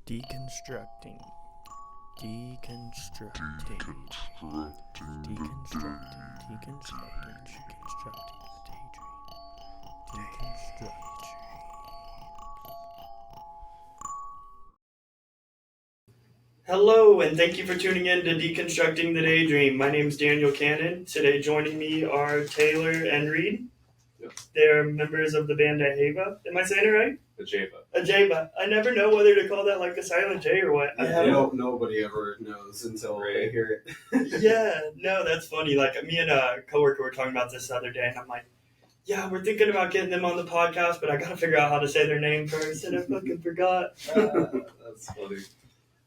Deconstructing. Deconstructing. Hello, and thank you for tuning in to Deconstructing the Daydream. My name is Daniel Cannon. Today joining me are Taylor and Reed. Yep. They're members of the band Ajeva. Am I saying it right? Ajeva. I never know whether to call that like a silent J or what. Nobody ever knows until they hear it. Yeah, no, that's funny. Like, me and a coworker were talking about this the other day, and I'm like, yeah, we're thinking about getting them on the podcast, but I gotta figure out how to say their name first, and I fucking forgot. That's funny.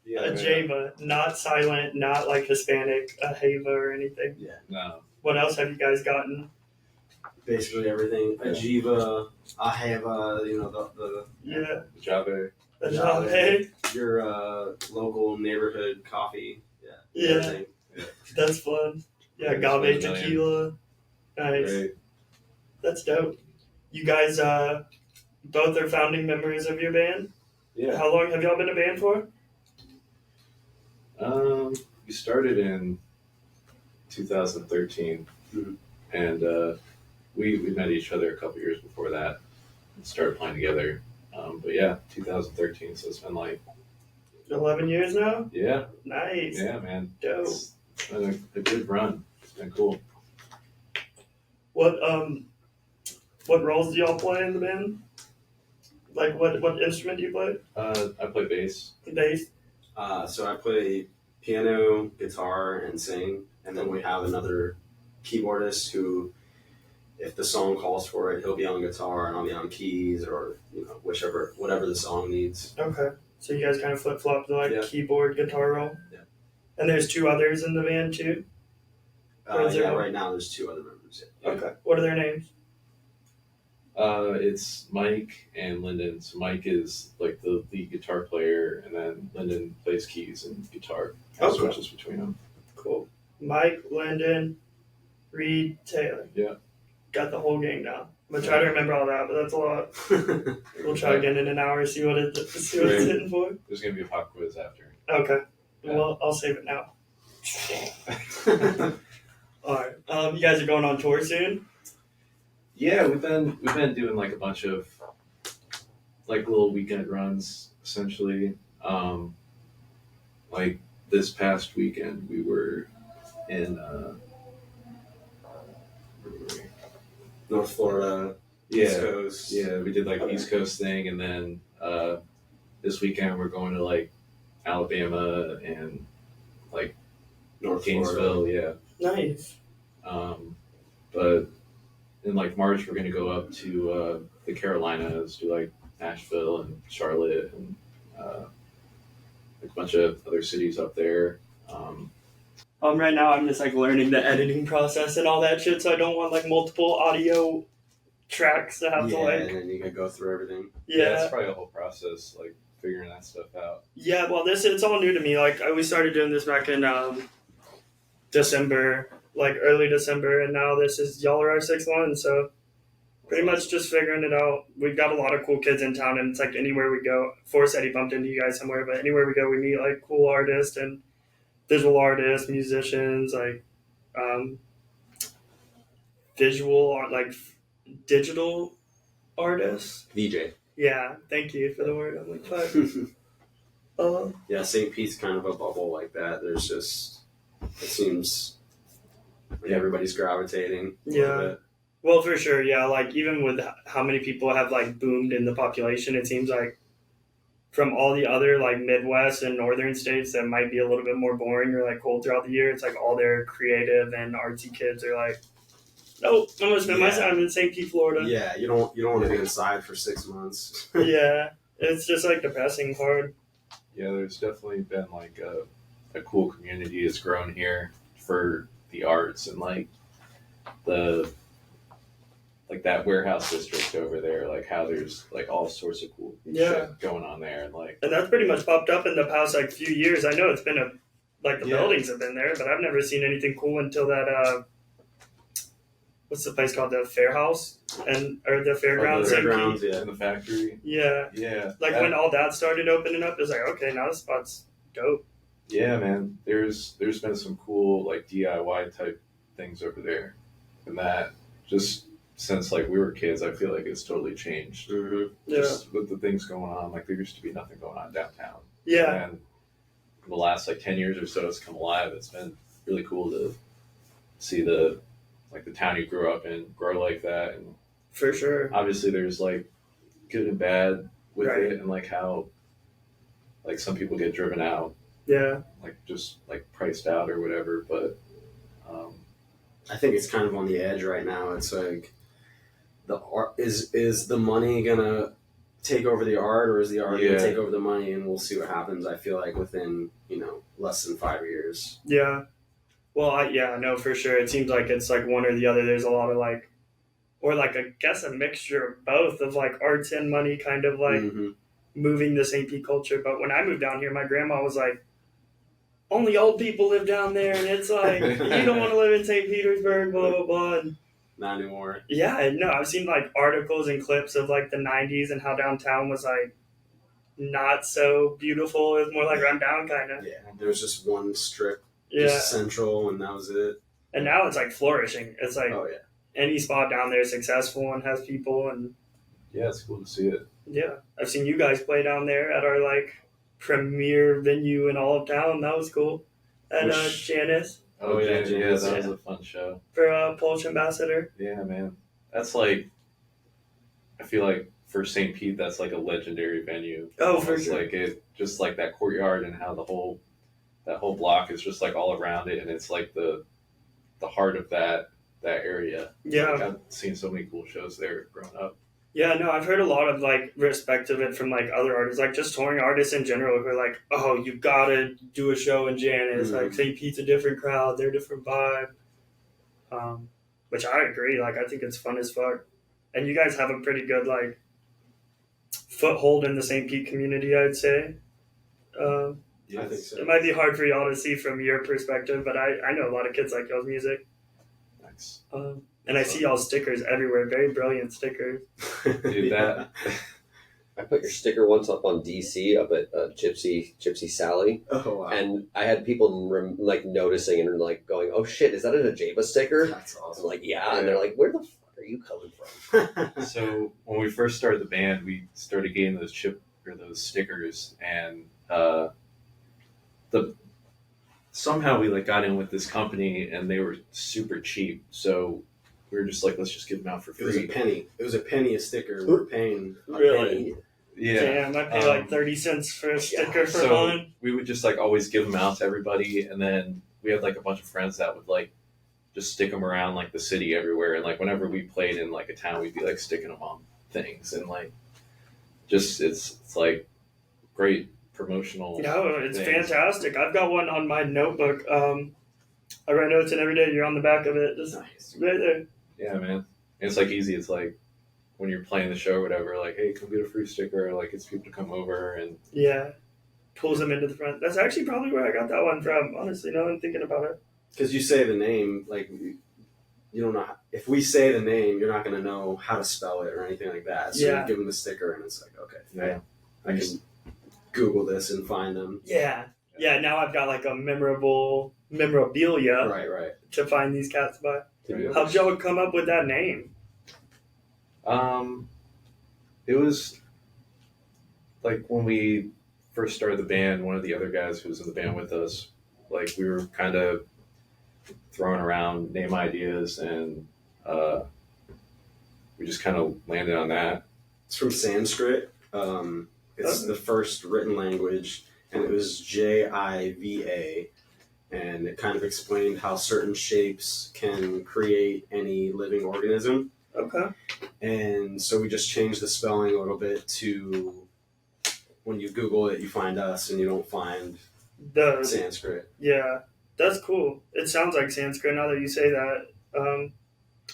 Yeah, Ajeva, not silent, not like Hispanic, Ajeva or anything. Yeah. No. What else have you guys gotten? Basically everything. Ajeva, Ajeva, Yeah. Ajeva. Ajeva. Your local neighborhood coffee. Yeah. Everything. That's fun. Yeah, agave tequila. Nice. Great. That's dope. You guys both are founding members of your band? Yeah. How long have y'all been a band for? We started in 2013, and we met each other a couple years before that and started playing together. But yeah, 2013, so it's been like 11 years now? Yeah. Nice. Yeah, man. Dope. It's been a good run. It's been cool. What roles do y'all play in the band? Like what instrument do you play? I play bass. Bass. So I play piano, guitar, and sing, and then we have another keyboardist who, if the song calls for it, he'll be on guitar and I'll be on keys, or whatever the song needs. Okay, so you guys kind of flip flop the keyboard guitar role. Yeah. And there's two others in the band too. Right now there's two other members. Yeah. Okay, what are their names? It's Mike and Lyndon. So Mike is like the lead guitar player, and then Lyndon plays keys and guitar. Switches between them. Cool. Mike, Lyndon, Reed, Taylor. Yeah. Got the whole gang now. I'm gonna try to remember all that, but that's a lot. We'll try again in an hour, see what it's hitting for. There's gonna be a pop quiz after. Okay. Yeah. Well, I'll save it now. All right. You guys are going on tour soon? Yeah, we've been doing like a bunch of like little weekend runs essentially. Like this past weekend we were in where were we? North Florida, East Coast. Yeah, we did like East Coast thing, and then this weekend we're going to like Alabama and like North Gainesville. Florida. Yeah. Nice. But in like March we're gonna go up to the Carolinas, do like Nashville and Charlotte and like a bunch of other cities up there. Right now I'm just like learning the editing process and all that shit, so I don't want like multiple audio tracks to have to like. And then you can go through everything. Yeah, it's probably a whole process, like figuring that stuff out. Yeah, well, it's all new to me. Like we started doing this back in December, like early December, and now this is y'all are our sixth one, so pretty much just figuring it out. We've got a lot of cool kids in town, and it's like anywhere we go. Forrest said he bumped into you guys somewhere, but anywhere we go, we meet like cool artists and visual artists, musicians, like visual art, like digital artists. VJ. Yeah, thank you for the word. I'm like, fuck. Yeah, St. Pete's kind of a bubble like that. There's just, it seems like everybody's gravitating. Yeah. Well, for sure, yeah. Like, even with how many people have, like, boomed in the population, it seems like from all the other, like, Midwest and northern states that might be a little bit more boring or, like, cold throughout the year, it's like all their creative and artsy kids are like, nope, I'm going to spend my time in St. Pete, Florida. Yeah, you don't want to be inside for 6 months. Yeah, it's just, like, depressing hard. Yeah, there's definitely been, like, a cool community has grown here for the arts and, like, that warehouse district over there, like how there's like all sorts of cool shit going on there, and that's pretty much popped up in the past like few years. I know it's been the buildings have been there, but I've never seen anything cool until that what's the place called, the Fair House or the Fairgrounds? The St. fairgrounds, Pete? yeah. in the factory. Yeah, Yeah, like when all that started opening up, it was like, okay, now this spot's dope. yeah, man. There's been some cool like DIY type things over there, and that just since like we were kids, I feel like it's totally changed. Mm-hmm. Yeah, Just with the things going on, like there used to be nothing going on downtown. yeah, And in the last like 10 years or so, it's come alive. It's been really cool to see the town you grew up in grow like that. And for sure. obviously, there's like good and bad with Right. it, and like how like some people get driven out, Yeah, like just like priced out or whatever. But I think it's kind of on the edge right now. It's like the art is the money gonna take over the art, or is the art Yeah. gonna take over the money? And we'll see what happens. I feel like within less than 5 years. yeah. Well, no, for sure. It seems like it's like one or the other. There's a lot of like, or like I guess a mixture of both, of like arts and money, kind of like Mm-hmm. moving the St. Pete culture. But when I moved down here, my grandma was like, only old people live down there, and it's like you don't want to live in St. Petersburg, blah blah blah. And Not anymore. yeah, no, I've seen like articles and clips of like the '90s and how downtown was like not so beautiful. It was more like run down, kind of. Yeah, there was just one strip, Yeah, just central, and that was it. and now it's like flourishing. It's like Oh yeah. any spot down there is successful and has people, and yeah, it's cool to see it. yeah, I've seen you guys play down there at our like premier venue in all of town. That was cool. At Which- Janice Oh yeah, Okay, yeah, that yeah. was a fun show. for Polish Ambassador. Yeah, man. That's like, I feel like for St. Pete, that's like a legendary venue. Oh, for Almost sure. like it, just like that courtyard and how that whole block is just like all around it, and it's like the heart of that area. Yeah, Like, I've seen so many cool shows there growing up. yeah, no, I've heard a lot of like respect of it from like other artists, like just touring artists in general, who are like, oh, you gotta do a show in Janice. Like St. Pete's a different crowd, they're a different vibe. Which I agree. Like, I think it's fun as fuck, and you guys have a pretty good like foothold in the St. Pete community, I'd say. I think so. It might be hard for y'all to see from your perspective, but I know a lot of kids like y'all's music. Nice. And I see y'all's stickers everywhere. Very brilliant stickers. Dude, that I put your sticker once up on DC up at Gypsy Sally, Oh wow. and I had people like noticing and like going, "Oh shit, is that an Ajeva sticker?" That's I'm awesome. like, "Yeah," and they're like, "Where the fuck are you coming from?" So when we first started the band, we started getting those those stickers, and somehow we like got in with this company, and they were super cheap. So we were just like, let's just give them out for It was a free. penny. It was a penny a sticker. We were paying a Really? penny. Yeah. Damn, I pay like 30 cents for a sticker for So one. we would just like always give them out to everybody, and then we had like a bunch of friends that would like just stick them around like the city everywhere, and like whenever we played in like a town, we'd be like sticking them on things, and like just it's like great promotional. No, it's things. fantastic. I've got one on my notebook. I write notes in every day. You're on the back of it. Just Nice. right there. Yeah, man. And it's like easy. It's like when you're playing the show or whatever, like, hey, come get a free sticker. Like, it's people to come over, and Yeah. Pulls them into the front. That's actually probably where I got that one from, honestly, now I'm thinking about it. Because you say the name, like you don't know. If we say the name, you're not going to know how to spell it or anything like that. So Yeah. you give them the sticker, and it's like, okay, yeah, I can Google this and find them. Yeah. Yeah, now I've got like a memorabilia Right. to find these cats by. Yeah. How'd y'all come up with that name? It was like when we first started the band, one of the other guys who was in the band with us, like we were kind of throwing around name ideas, and we just kind of landed on that. It's from Sanskrit. It's the first written language, and it was Jiva, and it kind of explained how certain shapes can create any living organism. Okay. And so we just changed the spelling a little bit to when you Google it, you find us, and you don't find Sanskrit. Yeah, that's cool. It sounds like Sanskrit now that you say that.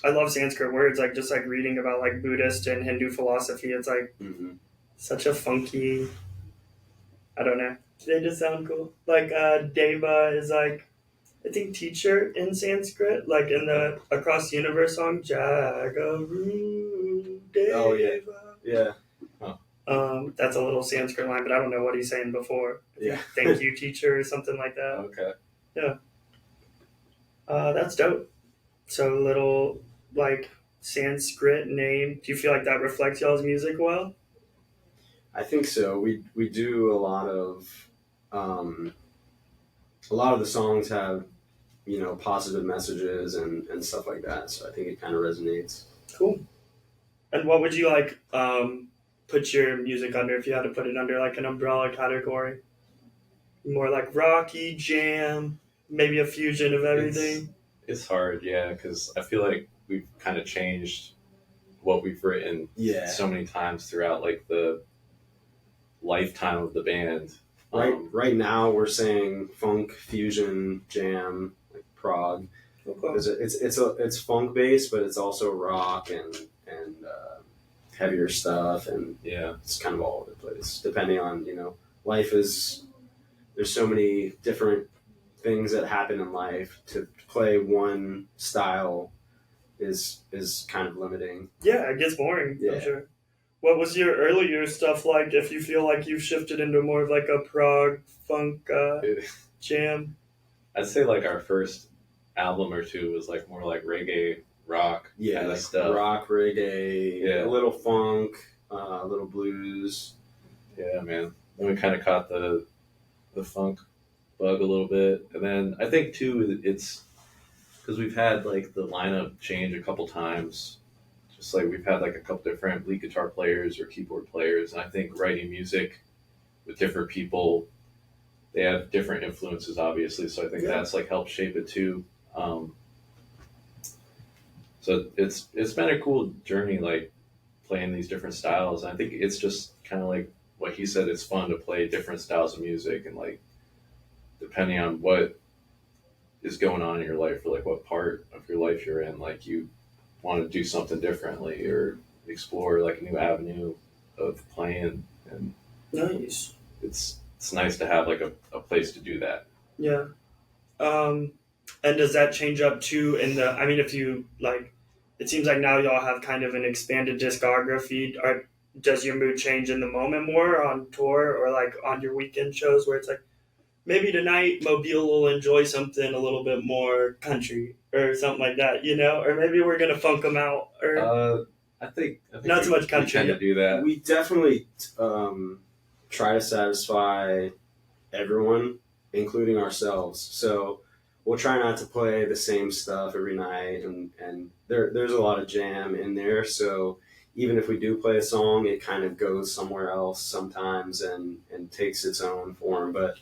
I love Sanskrit words, like just like reading about like Buddhist and Hindu philosophy. It's like such a funky, I don't know. They just sound cool. Like Deva is like I think teacher in Sanskrit, like in the Across the Universe song, Jagaru Deva. Oh, yeah. Yeah. That's a little Sanskrit line, but I don't know what he's saying before. Yeah. Thank you, teacher, or something like that. Okay. That's dope. So little like Sanskrit name. Do you feel like that reflects y'all's music well? I think so. We do a lot of the songs have, positive messages and stuff like that. So I think it kind of resonates. Cool. And what would you like put your music under if you had to put it under like an umbrella category? More like rocky, jam, maybe a fusion of everything. It's hard, yeah, because I feel like we've kind of changed what we've written so many times throughout like the lifetime of the band. Right now we're saying funk, fusion, jam, like prog. Okay. It's funk based, but it's also rock and heavier stuff, and it's kind of all over the place depending on life is. There's so many different things that happen in life. To play one style is kind of limiting. Yeah, it gets boring. Yeah. I'm sure. What was your earlier stuff like? If you feel like you've shifted into more of like a prog funk jam, I'd say like our first album or two was like more like reggae rock kind of stuff. Rock, reggae, a little funk, a little blues. Yeah, man. Then we kind of caught the funk bug a little bit, and then I think too it's because we've had like the lineup change a couple times. Just like we've had like a couple different lead guitar players or keyboard players, and I think writing music with different people, they have different influences, obviously. So I think that's like helped shape it too. So it's been a cool journey, like playing these different styles. And I think it's just kind of like what he said. It's fun to play different styles of music, and like depending on what is going on in your life or like what part of your life you're in, like you want to do something differently or explore like a new avenue of playing, and nice. It's nice to have like a place to do that. Yeah. And does that change up too if you like, it seems like now y'all have kind of an expanded discography. Or does your mood change in the moment more on tour or like on your weekend shows where it's like, maybe tonight Mobile will enjoy something a little bit more country or something like that, or maybe we're going to funk them out or I think not so much country. We tend to do that. We definitely try to satisfy everyone, including ourselves. So we'll try not to play the same stuff every night, and there's a lot of jam in there. So even if we do play a song, it kind of goes somewhere else sometimes and takes its own form. But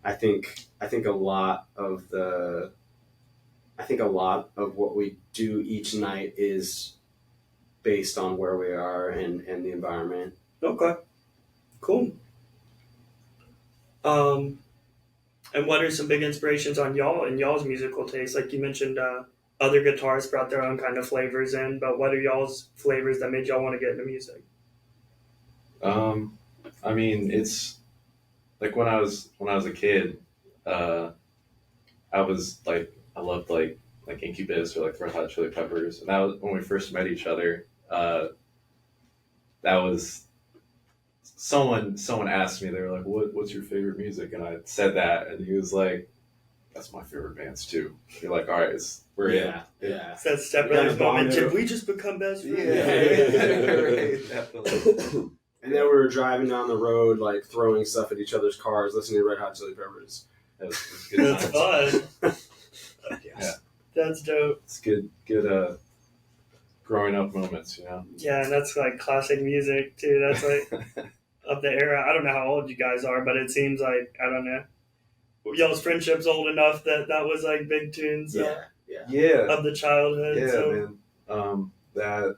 I think a lot of what we do each night is based on where we are and the environment. Okay. Cool. And what are some big inspirations on y'all and y'all's musical taste? Like you mentioned, other guitarists brought their own kind of flavors in, but what are y'all's flavors that made y'all want to get into music? I mean, it's like when I was a kid, I loved like Incubus or like Red Hot Chili Peppers, and that was when we first met each other. That was someone asked me, they were like, what's your favorite music? And I said that, and he was like, that's my favorite bands too. You're like, all right, we're in. Yeah. So that's Step Brothers moment. Did we just become best friends? Right, definitely. And then we were driving down the road, like throwing stuff at each other's cars, listening to Red Hot Chili Peppers. That was good That's times. fun. Yeah. That's dope. It's good growing up moments, Yeah, and that's like classic music too. That's like of the era. I don't know how old you guys are, but it seems like, I don't know, y'all's friendship's old enough that was like big tunes Yeah. of the childhood. Yeah, so. man. That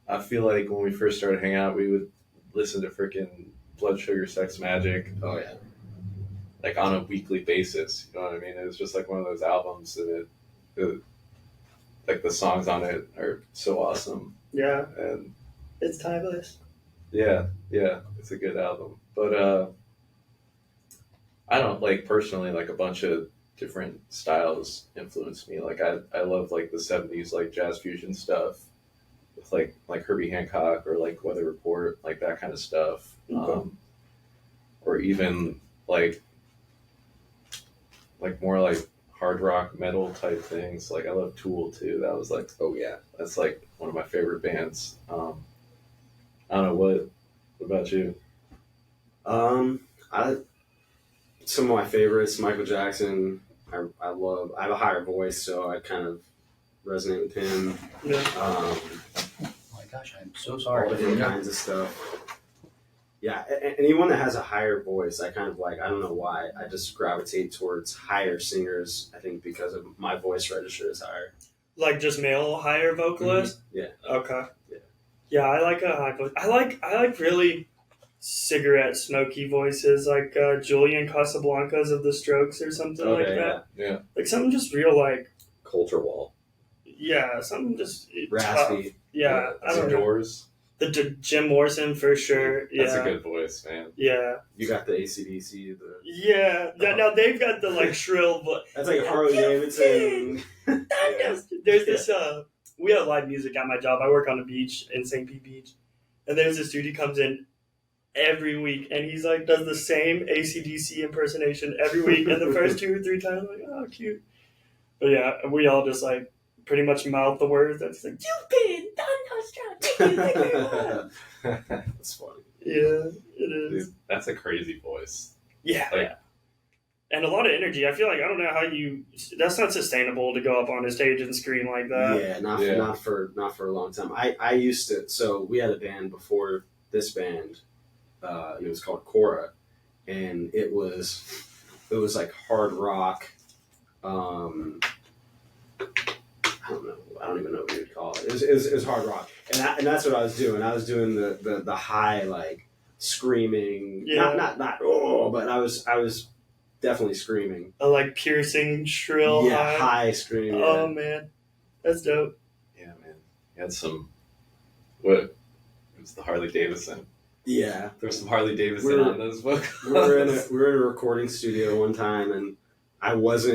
I feel like when we first started hanging out, we would listen to freaking Blood Sugar Sex Magic. Oh yeah. Like on a weekly basis, you know what I mean? It was just like one of those albums, and it like the songs on it are so awesome. Yeah, and it's timeless. Yeah, it's a good album. But I don't like personally like a bunch of different styles influenced me. Like I love like the 70s like jazz fusion stuff with like Herbie Hancock or like Weather Report, like that kind of stuff. Okay. Or even like more like hard rock metal type things. Like I love Tool too. That was like, Oh yeah. that's like one of my favorite bands. I don't know what about you? I some of my favorites, Michael Jackson. I love. I have a higher voice, so I kind of resonate with him. Yeah. Oh my gosh, I'm so All sorry. different kinds of stuff. Yeah, anyone that has a higher voice, I kind of like. I don't know why. I just gravitate towards higher singers. I think because of my voice register is higher. Like just male higher vocalist? Yeah. Okay. Yeah. Yeah, I like a high voice. I like really cigarette smoky voices, like Julian Casablancas of the Strokes or something like that. Yeah. Like something just real like, Culture Wall. yeah, something just Raspy. tough. Yeah, I don't know. Doors. The Jim Morrison for sure. Yeah. That's a good voice, man. Yeah. You got the AC/DC. Yeah. Now they've got the like shrill voice. That's like a Harley Davidson. There's this we have live music at my job. I work on a beach in St. Pete Beach. And there's this dude who comes in every week and he's like does the same AC/DC impersonation every week, and the first 2 or 3 times I'm like, oh cute. But yeah, we all just like pretty much mouth the words. That's like, you've been thunderstruck. That's funny. Yeah, it is. Dude, that's a crazy voice. Yeah. Like- And a lot of energy. I feel like I don't know how that's not sustainable to go up on a stage and scream like that. Yeah, not for a long time. I used to. So we had a band before this band. It was called Cora, and it was like hard rock. I don't know. I don't even know what you'd call it. It was hard rock, and that's what I was doing. I was doing the high like screaming. Yeah. Not oh, but I was definitely screaming. A like piercing, shrill, Yeah, high scream. Yeah. Oh man, that's dope. Yeah, man. You had some. What? It was the Harley Davidson. Yeah. There was some Harley Davidson on those vocals. we were in a recording studio one time, and I was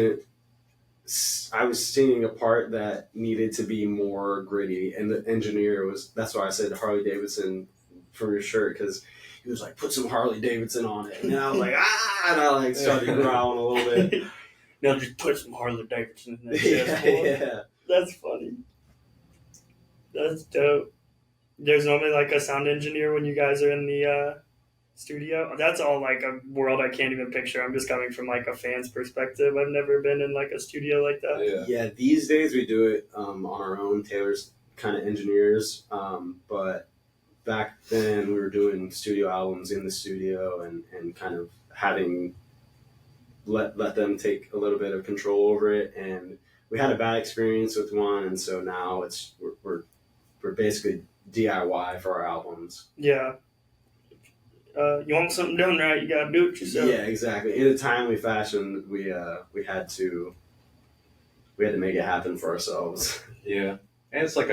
singing a part that needed to be more gritty, and the engineer that's why I said Harley Davidson from your shirt, because he was like, put some Harley Davidson on it, and then I was like, and I like started growling a little bit. Now just put some Harley Davidson in there. Yeah. That's funny. That's dope. There's normally like a sound engineer when you guys are in the studio. That's all like a world I can't even picture. I'm just coming from like a fan's perspective. I've never been in like a studio like that. Yeah, these days we do it on our own. Taylor's kind of engineers, but back then we were doing studio albums in the studio and kind of having let them take a little bit of control over it. And we had a bad experience with one, and so now we're basically DIY for our albums. Yeah. You want something done right, you gotta do it yourself. Yeah, exactly. In a timely fashion, we had to make it happen for ourselves. Yeah. And it's like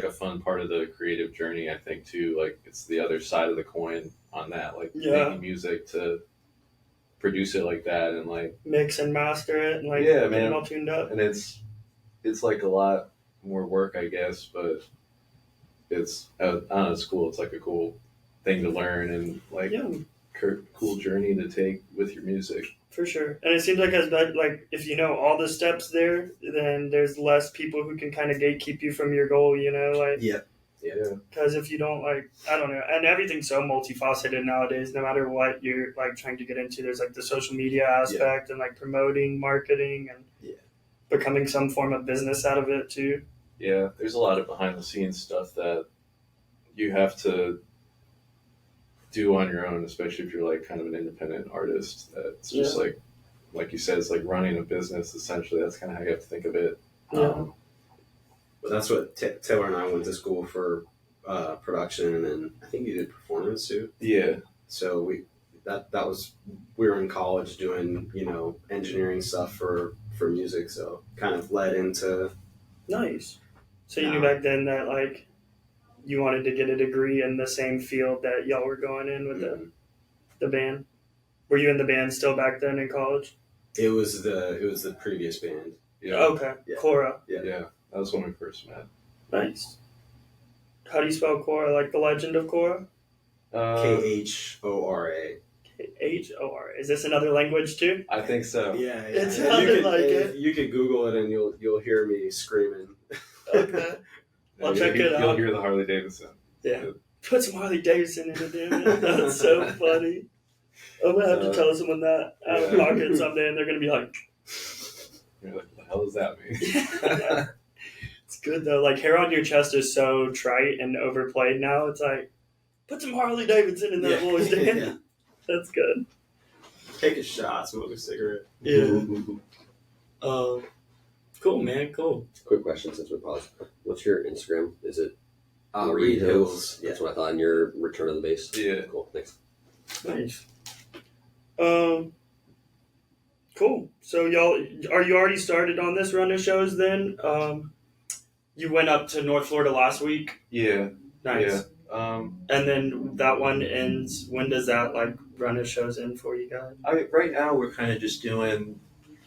a fun part of the creative journey, I think, too. Like, it's the other side of the coin on that. Like, making music to produce it like that and, like... mix and master it and, like, yeah, get it all tuned up. And it's like, a lot more work, I guess, but it's... I don't know, it's cool. It's, like, a cool thing to learn and, like, cool journey to take with your music. For sure. And it seems like if you know all the steps there, then there's less people who can kind of gatekeep you from your goal, you know? Like, Yeah. Because if you don't, like, I don't know. And everything's so multifaceted nowadays, no matter what you're, like, trying to get into. There's, like, the social media aspect and, like, promoting, marketing, and becoming some form of business out of it, too. Yeah, there's a lot of behind-the-scenes stuff that you have to do on your own, especially if you're, like, kind of an independent artist. That's just, like you said, it's like running a business, essentially. That's kind of how you have to think of it. Yeah. But that's what Taylor and I went to school for, production, and I think you did performance too. Yeah. So we were in college doing, engineering stuff for music, so kind of led into. Nice. So you knew back then that, like, you wanted to get a degree in the same field that y'all were going in with the band? Were you in the band still back then in college? It was the previous band. Yeah. Okay, Yeah. Cora. Yeah. Yeah. That was when we first met. Nice. How do you spell Cora? Like the Legend of Cora? Khora. H-O-R. Is this another language too? I think so. Yeah, It sounded like it. You could Google it and you'll hear me screaming. Okay. I'll check it You'll out. hear the Harley Davidson. Yeah. Put some Harley Davidson in it, damn it. That's so funny. I'm gonna have to tell someone that out of Yeah. pocket someday, and they're gonna be like, You're like, what the hell does that mean? yeah. It's good though. Like, hair on your chest is so trite and overplayed now. It's like, put some Harley Davidson in that voice, Dan. Yeah. That's good. Take a shot, smoke a cigarette. Yeah. Cool, man. Cool. Quick question since we paused. What's your Instagram? Is it Reed Hills. That's what I thought. And your Return of the Bass. Yeah. Cool. Thanks. Nice. Cool. So are you already started on this run of shows then? You went up to North Florida last week. Yeah. Nice. Yeah. And then that one ends. When does that run of shows end for you guys? Right now we're kind of just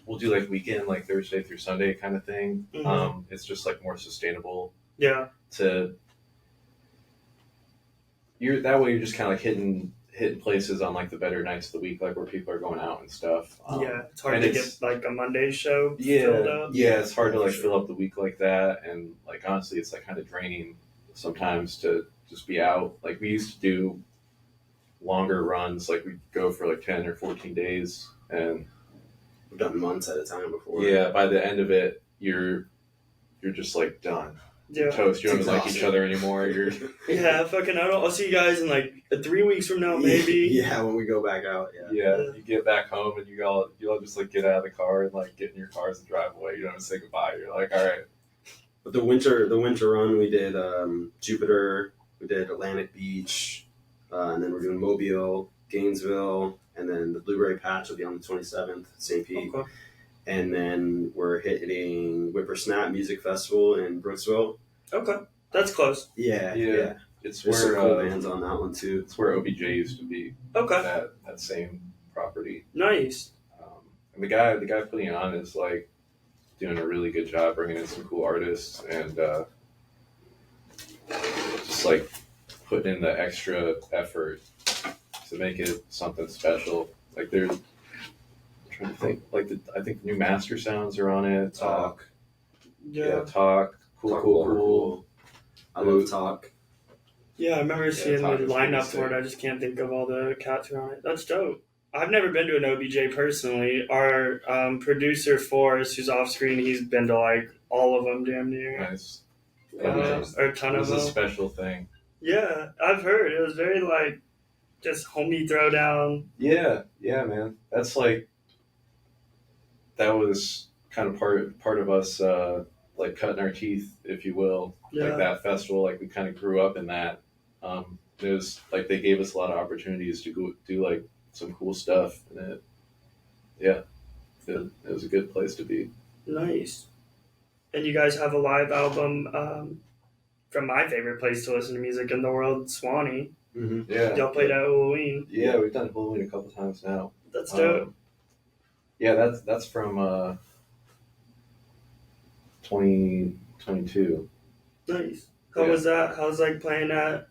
we'll do like weekend, like Thursday through Sunday kind of thing. Mhm. It's just like more sustainable Yeah. that way you're just kind of like hitting places on like the better nights of the week, like where people are going out and stuff. Yeah. It's hard and to it's- get like a Monday show filled up. Yeah, it's hard to like Sure. fill up the week like that, and like honestly, it's like kind of draining sometimes to just be out. Like we used to do longer runs, like we'd go for like 10 or 14 days, and We've done months at a time before. yeah, by the end of it, you're just like done, Yeah. toast. You don't It's even like each exhausting. other anymore. You're Yeah. Fucking. I'll see you guys in like 3 weeks from now, maybe. Yeah, when we go back out. Yeah. yeah. You get back home and you all just like get out of the car and like get in your cars and drive away. You don't even say goodbye. You're like, all right. But the winter run, we did Jupiter, we did Atlantic Beach, and then we're doing Mobile, Gainesville, and then the Blueberry Patch will be on the 27th, St. Pete. Okay. And then we're hitting Whippersnap Music Festival in Brooksville. Okay. That's close. Yeah, Yeah. yeah. It's There's some where cool bands on that one too. it's where OBJ used to be. Okay. That same property. Nice. And the guy putting it on is like doing a really good job bringing in some cool artists and just like putting in the extra effort to make it something special. Like I'm trying to think, like I think the new Master Sounds are on it. Talk. Yeah. Talk. Cool. I love Talk. Yeah, I remember seeing the Talk is pretty lineup for it. sick. I just can't think of all the cats who are on it. That's dope. I've never been to an OBJ personally. Our producer Forrest, who's off screen, he's been to like all of them damn near. Nice. Or a ton It of was a them. special thing. Yeah, I've heard. It was very like just homie throwdown. Yeah, man. That's like that was kind of part of us like cutting our teeth, if you will. Yeah. Like that festival, like we kind of grew up in that. It was like they gave us a lot of opportunities to go do like some cool stuff, and it was a good place to be. Nice. And you guys have a live album from my favorite place to listen to music in the world, Swanee. Mm-hmm. Yeah, Y'all played at Halloween. yeah, we've done Halloween a couple times now. That's dope. Yeah, that's from 2022. Nice. How Yeah. was that? How's like playing at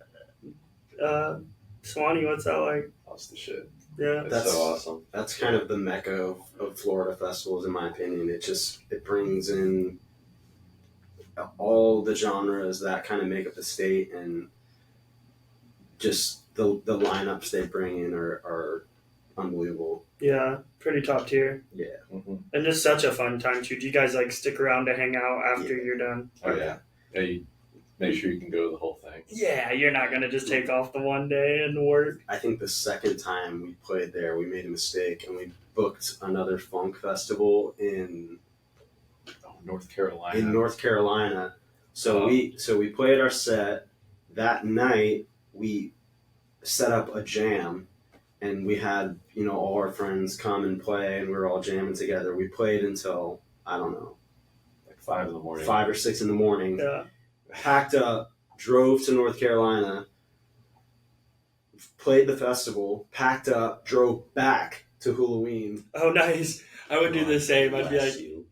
Swanee? What's that like? That's the shit. Yeah. It's That's- so awesome. That's kind of the mecca of Florida festivals, in my opinion. It brings in all the genres that kind of make up the state, and just the lineups they bring in are unbelievable. Yeah. Pretty top tier. Mm-hmm. And just such a fun time too. Do you guys like stick around to hang out after you're done? Oh yeah. Yeah, you make sure you can go to the whole thing. Yeah, you're not gonna just take off the one day and work. I think the second time we played there, we made a mistake and we booked another funk festival in North Carolina. North Carolina. So Oh. we played our set that night. We set up a jam, and we had all our friends come and play, and we were all jamming together. We played until I don't know like 5 in the morning. 5 or 6 in the morning. Yeah. Packed up, drove to North Carolina, played the festival, packed up, drove back to Halloween. Oh, nice. I would do the same. I'd be Bless like, you.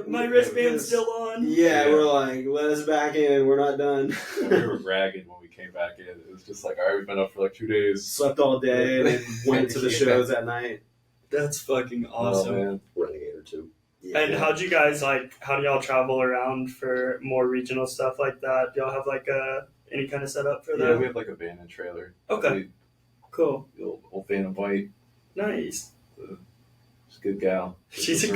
my wristband's still on. Yeah, we're like, let us back in. We're not done. We were bragging when we came back in. It was just like, all right, we've been up for like 2 days. Slept all day and then went to the shows at night. That's fucking awesome. Oh, man. Renegade or two. Yeah. And how do y'all travel around for more regional stuff like that? Do y'all have like any kind of setup for Yeah, that? we have like a van and trailer. Okay. Cool. The old van and white. Nice. She's a good gal. She's a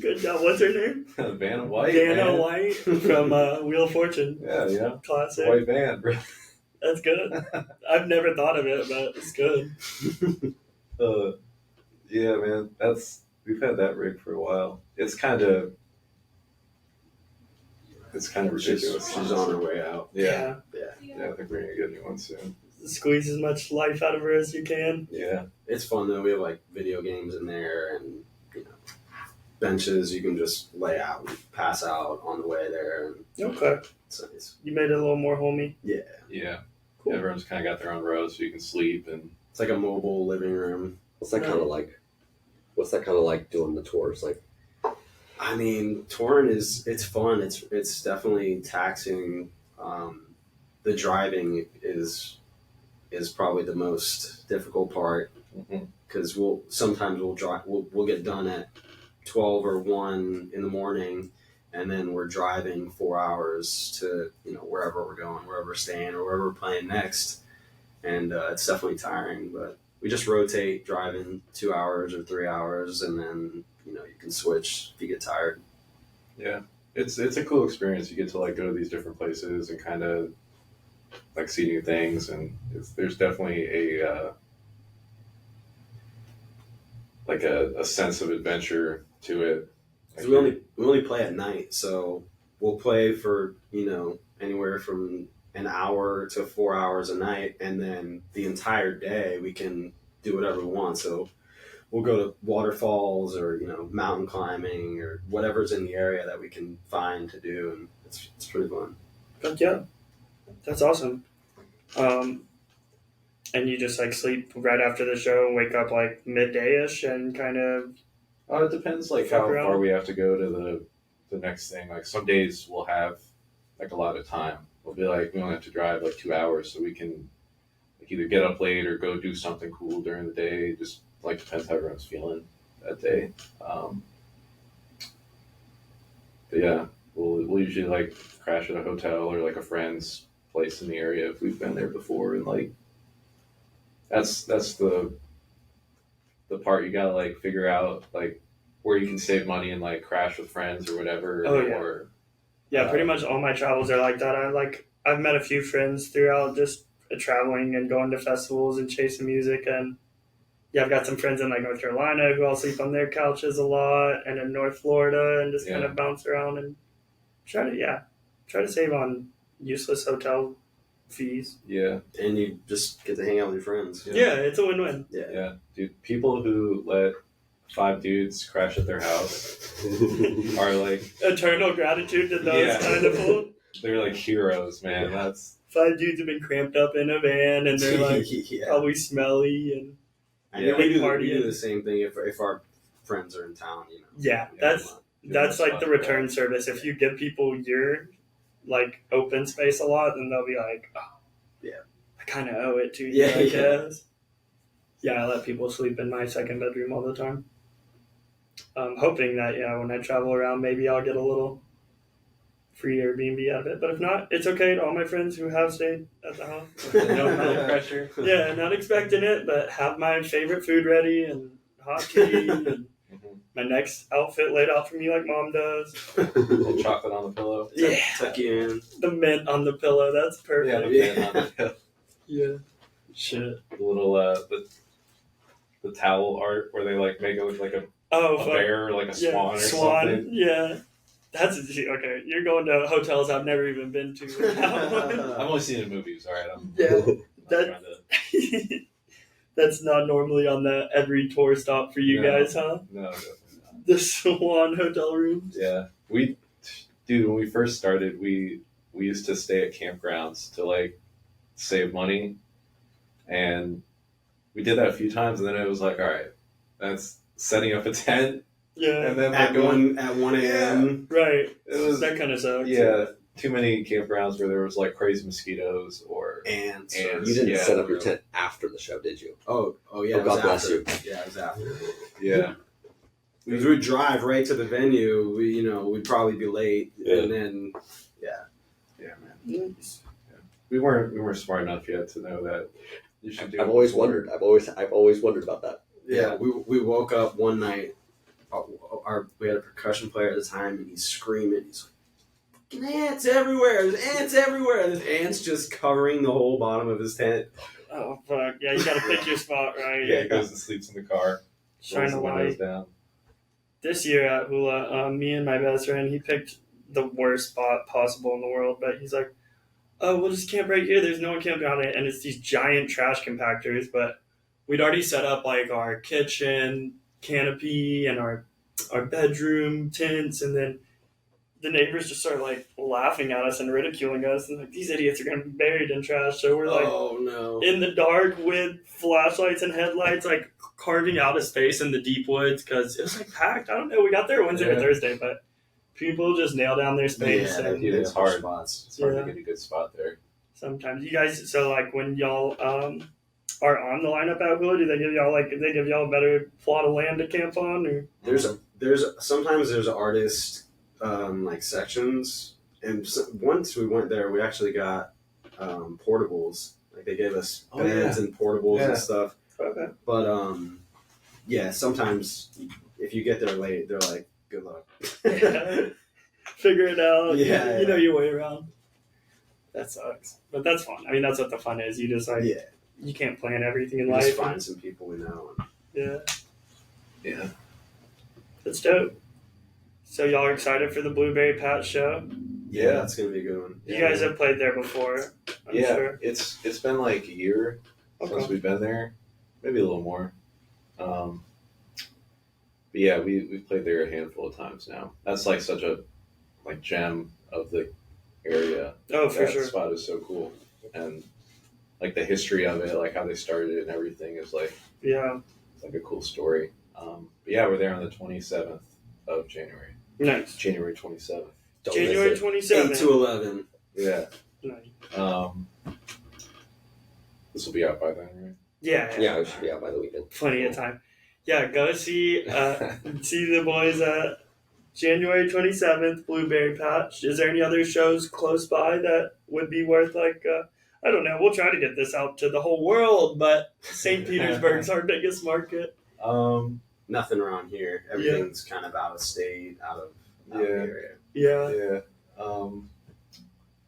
good gal. What's her name? Van and white. Dana man. White from Wheel of Fortune. Yeah. Classic. White van, bro. That's good. I've never thought of it, but it's good. Yeah, man. We've had that rig for a while. It's kind of ridiculous. She's on her way out. Yeah. Yeah. I think we're gonna get a new one soon. Squeeze as much life out of her as you can. Yeah. It's fun though. We have like video games in there and benches you can just lay out and pass out on the way there. And Okay. it's nice. You made it a little more homey. Yeah. Cool. Everyone's kind of got their own rows, so you can sleep and. It's like a mobile living room. What's that kind of like? What's that kind of like doing the tours? Like, I mean, touring it's fun. It's definitely taxing. The driving is probably the most difficult part because we'll drive. We'll get done at 12 or 1 in the morning, and then we're driving 4 hours to wherever we're going, wherever we're staying, or wherever we're playing next, and it's definitely tiring. But we just rotate driving 2 hours or 3 hours, and then you can switch if you get tired. Yeah, it's a cool experience. You get to like go to these different places and kind of like see new things, and there's definitely a like a sense of adventure to it. Like 'Cause we only play at night, so we'll play for anywhere from an hour to 4 hours a night, and then the entire day we can do whatever we want. So we'll go to waterfalls or mountain climbing or whatever's in the area that we can find to do, and it's pretty fun. But yeah, that's awesome. And you just like sleep right after the show and wake up like midday-ish and kind of. Oh, it depends like Fuck how around. far we have to go to the next thing. Like some days we'll have like a lot of time. We'll be like we only have to drive like 2 hours, so we can like either get up late or go do something cool during the day. Just like depends how everyone's feeling that day. But yeah, we'll usually like crash at a hotel or like a friend's place in the area if we've been there before, and like that's the part you gotta like figure out like where you can save money and like crash with friends or whatever. Oh, yeah. Or Yeah, pretty much all my travels are like that. I've met a few friends throughout just traveling and going to festivals and chasing music, and yeah, I've got some friends in like North Carolina who I'll sleep on their couches a lot, and in North Florida, and just kind of bounce around and try to save on useless hotel fees. yeah, And you just get to hang out with your friends. Yeah, it's a win-win. yeah, dude. People who let 5 dudes crash at their house are like Eternal gratitude to those Yeah. kind of people. they're like heroes, man. Yeah. That's 5 dudes have been cramped up in a van, and they're like yeah. probably smelly and And Yeah. we do Partying. the same thing if our friends are in town. yeah, We that's have them that's like fun. the return service. If you give people your like open space a lot, then they'll be like, oh, Yeah. I kind of owe it to you, Yeah, I yeah. guess. Yeah, I let people sleep in my second bedroom all the time. Hoping that when I travel around, maybe I'll get a little free Airbnb out of it. But if not, it's okay to all my friends who have stayed at the house. no pressure. Yeah, not expecting it, but have my favorite food ready and hot tea and my next outfit laid out for me like mom does. A little chocolate on the pillow. Yeah, Tuck you in. the mint on the pillow. That's Yeah, perfect. the man on the pillow. Yeah. Shit. The little the towel art where they like make it look like a Oh, fuck. bear or like a swan or something. Yeah. That's okay. You're going to hotels I've never even been to. with that one. I've only seen it in movies. All right, I'm Yeah. not That- trying to. That's not normally on the every tour stop for you No. guys, huh? No, definitely not. The Swan hotel rooms. Yeah, dude, when we first started, we used to stay at campgrounds to like save money, and we did that a few times, and then it was like, all right, That's setting up a tent Yeah. and then At going. 1 a.m. Right. It was That kind of sucks. too many campgrounds where there was like crazy mosquitoes or Ants. Ants. You didn't Yeah. set up your tent after the show, did you? Oh yeah. Oh, it was God bless after. you. Yeah, it was after. yeah. Because we'd drive right to the venue. We'd probably be late, Yeah. and then Yeah, man. We weren't smart enough yet to know that you should do. I've it always before. wondered. I've always wondered about that. yeah, we woke up one night. We had a percussion player at the time, and he's screaming. He's like, "Fucking ants everywhere! There's ants everywhere! There's ants just covering the whole bottom of his tent." Oh fuck! Yeah, you gotta pick your spot right. Yeah, he goes and sleeps in the car. Shine rolls a the windows light. down. This year at Hula, me and my best friend, he picked the worst spot possible in the world, but he's like, "Oh, we'll just camp right here. There's no one camping on it, and it's these giant trash compactors." But we'd already set up like our kitchen canopy and our bedroom tents, and then the neighbors just started like laughing at us and ridiculing us, and like these idiots are gonna be buried in trash. So we're like Oh no! in the dark with flashlights and headlights, like carving out a space in the deep woods because it was like packed. I don't know. We got there Wednesday or Yeah. Thursday, but people just nail down their space. Yeah, and dude, it's they have hard. spots. It's hard Yeah. to get a good spot there. Sometimes you guys, so like when y'all are on the lineup at Hula, do they give y'all a better plot of land to camp on? Or There's sometimes there's artist like sections, and once we went there, we actually got portables. Like they gave us Oh, beds and portables Yeah. and stuff. okay. But yeah, sometimes if you get there late, they're like, "Good luck." Yeah. Figure it out. Yeah, You know your way around. That sucks, but that's fun. I mean, that's what the fun is. You just like Yeah, you can't plan everything in you life. just find some people we know. Yeah, Yeah. that's dope. So y'all are excited for the Blueberry Patch show? Yeah. That's gonna be a good one. You guys have played there before, I'm Yeah. sure. It's been like a year since Okay. we've been there, maybe a little more. But yeah, we've played there a handful of times now. That's like such a like gem of the area. Oh, for That sure. spot is so cool, and like the history of it, like how they started it and everything is like Yeah, it's like a cool story. But yeah, we're there on the 27th of January. nice. January 27th. Don't January miss it. 27th. 8 to 11. Yeah. Nice. This will be out by then, right? Yeah, Yeah, it should be out by the weekend. plenty of time. Yeah, go see the boys at January 27th, Blueberry Patch. Is there any other shows close by that would be worth I don't know. We'll try to get this out to the whole world, but St. Petersburg's our biggest market. Nothing around here. Everything's kind of out of state, out of the area. Yeah. Yeah.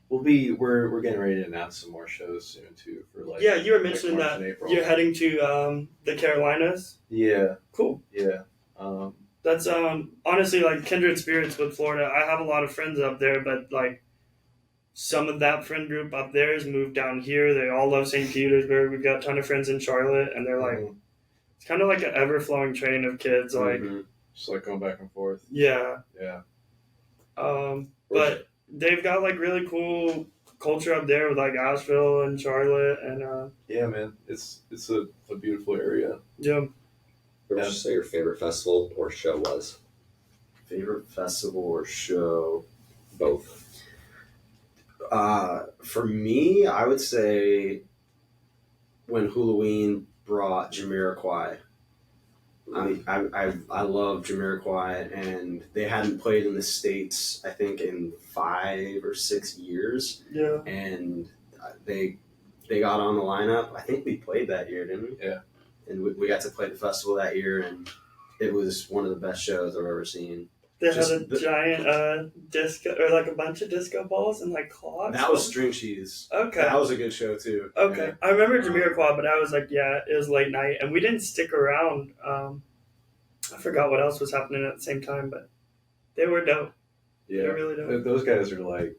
We're getting ready to announce some more shows soon too for like Yeah, you were like mentioning March that and April. you're heading to the Carolinas. Yeah, Cool. yeah. That's honestly like kindred spirits with Florida. I have a lot of friends up there, but like some of that friend group up there has moved down here. They all love St. Petersburg. We've got a ton of friends in Charlotte, and they're like, it's kind of like an ever flowing train of kids. Like, Mhm. Just like going back and forth. yeah. Yeah. But they've got like really cool culture up there with like Asheville and Charlotte, and Yeah, man. It's a beautiful area. yeah. What would you say your favorite festival or show was? Favorite festival or show? Both. For me, I would say when Halloween brought Jamiroquai. I love Jamiroquai, and they hadn't played in the States, I think, in 5 or 6 years, Yeah. and they got on the lineup. I think we played that year, didn't we? Yeah. And we got to play the festival that year, and it was one of the best shows I've ever seen. They Just had a giant disco, or like a bunch of disco balls and like clocks. That was String Cheese. Okay. That was a good show, too. Okay. Yeah. I remember Jamiroquai, but I was like, yeah, it was late night, and we didn't stick around. I forgot what else was happening at the same time, but they were dope. Yeah. They were really dope. Those guys are like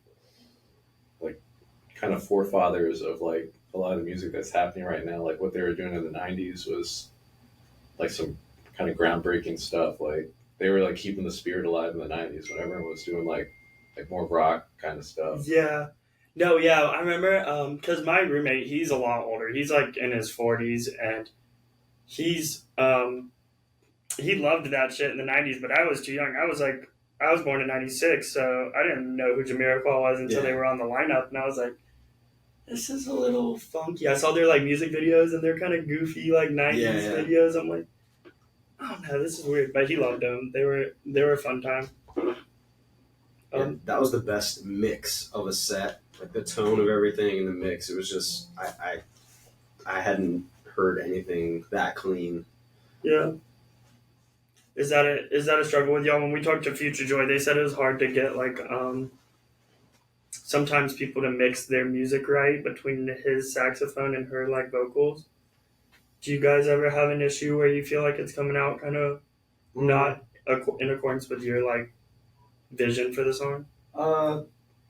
kind of forefathers of like a lot of music that's happening right now. Like what they were doing in the 90s was like some kind of groundbreaking stuff. Like they were like keeping the spirit alive in the 90s when everyone was doing like more rock kind of stuff. Yeah. No, yeah, I remember because my roommate, he's a lot older. He's like in his 40s, and he's he loved that shit in the '90s, but I was too young. I was born in '96, so I didn't know who Jamiroquai was until they were on the lineup, and I was like, this is a little funky. I saw their like music videos, and they're kind of goofy like '90s videos. I'm like, oh no, this is weird. But he loved them. They were a fun time. That was the best mix of a set. Like the tone of everything in the mix. It was just I hadn't heard anything that clean. Yeah. Is that a struggle with y'all? When we talked to Future Joy, they said it was hard to get like sometimes people to mix their music right between his saxophone and her like vocals. Do you guys ever have an issue where you feel like it's coming out kind of not in accordance with your like vision for the song?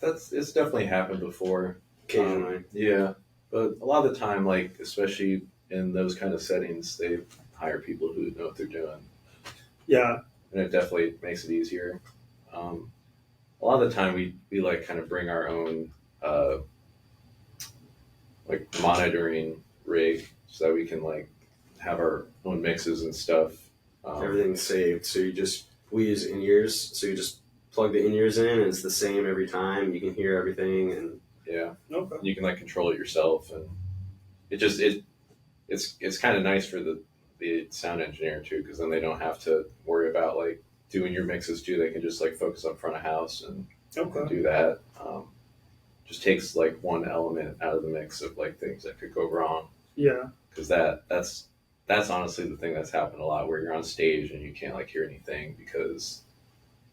It's definitely happened before. Occasionally. Yeah. But a lot of the time, like, especially in those kind of settings, they hire people who know what they're doing. Yeah. And it definitely makes it easier. A lot of the time, we like kind of bring our own like monitoring rig so that we can like have our own mixes and stuff. Everything's saved. So we use in-ears. So you just plug the in-ears in and it's the same every time. You can hear everything and yeah. Okay. You can like control it yourself, and it's kind of nice for the sound engineer too, because then they don't have to worry about like doing your mixes too. They can just like focus on front of house and do that. Just takes like one element out of the mix of like things that could go wrong. Yeah. Because that's honestly the thing that's happened a lot, where you're on stage and you can't like hear anything because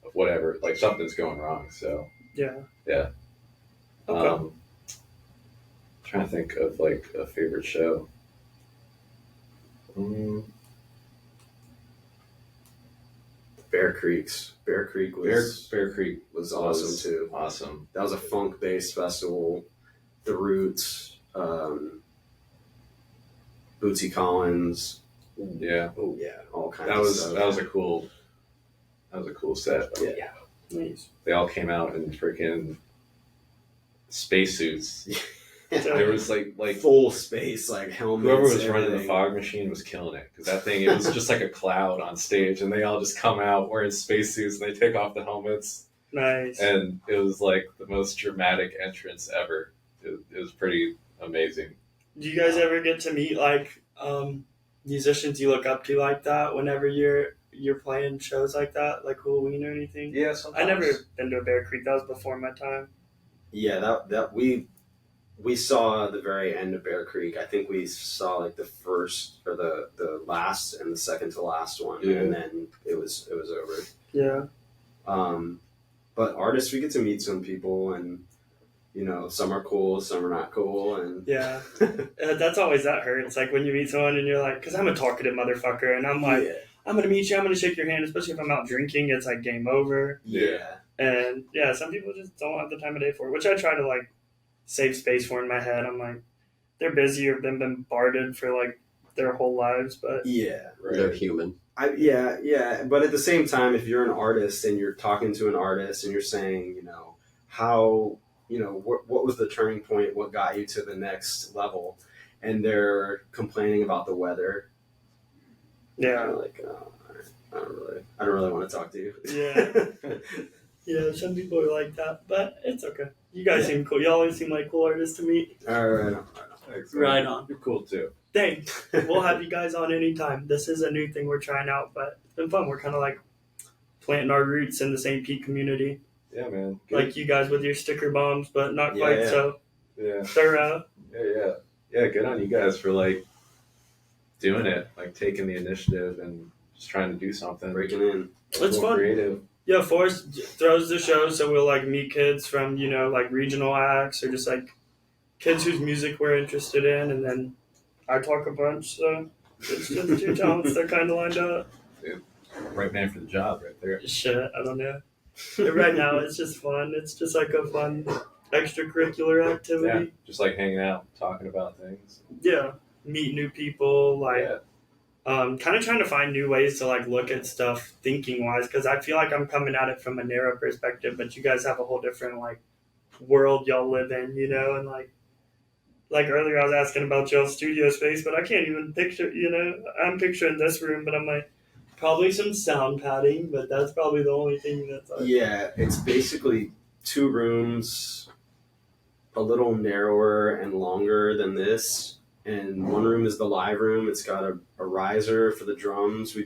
of whatever, like something's going wrong. So yeah. Okay. Trying to think of like a favorite show. Bear Creek was Bear Creek was awesome too. Awesome. That was a funk based festival. The Roots, Bootsy Collins. Yeah. Oh yeah, all kinds That of was stuff. that was a cool set. Yeah. Nice. They all came out in freaking spacesuits. Yeah. There was like full space, like helmets. whoever was running the everything. fog machine was killing it, because that thing, it was just like a cloud on stage, and they all just come out wearing spacesuits and they take off the helmets, Nice. and it was like the most dramatic entrance ever. It was pretty amazing. Do you guys ever get to meet like musicians you look up to like that whenever you're playing shows like that, like Halloween or anything? Yeah, I never been to a Bear Creek. That was before my time. Yeah, that we saw the very end of Bear Creek. I think we saw like the first or the last and the second to last one, and then it was over. Yeah. But artists, we get to meet some people, and you know, some are cool, some are not cool, and Yeah. That's always that hurts. Like when you meet someone and you're like, because I'm a talkative motherfucker, and I'm like, I'm gonna meet you, I'm gonna shake your hand, especially if I'm out drinking. It's like game over. yeah. And yeah, some people just don't have the time of day for it, which I try to like save space for in my head. I'm like, they're busy or been bombarded for like their whole lives, but Yeah, They're human. yeah. But at the same time, if you're an artist and you're talking to an artist and you're saying, you know, how, you know, what was the turning point? What got you to the next level? And they're complaining about the weather. yeah, You're like, oh, I don't really want to talk to you. Yeah. Yeah, some people are like that, but it's okay. You guys seem cool. You always seem like cool artists to meet. All right. Thanks, Right on. You're cool too. Thanks. We'll have you guys on anytime. This is a new thing we're trying out, but it's been fun. We're kind of like planting our roots in the St. Pete community. Yeah, man. Good. Like you guys with your sticker bombs, but not quite so Yeah. thorough. Yeah. Good on you guys for like doing it, like taking the initiative and just trying to do something. Breaking in. It's More fun. creative. Yeah, Forrest throws the show, so we'll like meet kids from, you know, like regional acts or just like kids whose music we're interested in, and then I talk a bunch, so it's just two talents that kind of lined up. Right man for the job, right there. Shit, I don't know. But right now, it's just fun. It's just like a fun extracurricular Yeah, activity. just like hanging out, talking about things. Yeah, meet new people, like Yeah. kind of trying to find new ways to like look at stuff thinking wise, because I feel like I'm coming at it from a narrow perspective, but you guys have a whole different like world y'all live in, you know, and like earlier I was asking about y'all's studio space, but I can't even picture, you know, I'm picturing this room, but I'm like, Probably some sound padding, but that's probably the only thing that's like, Yeah, it's basically 2 rooms, a little narrower and longer than this. And one room is the live room. It's got a riser for the drums. He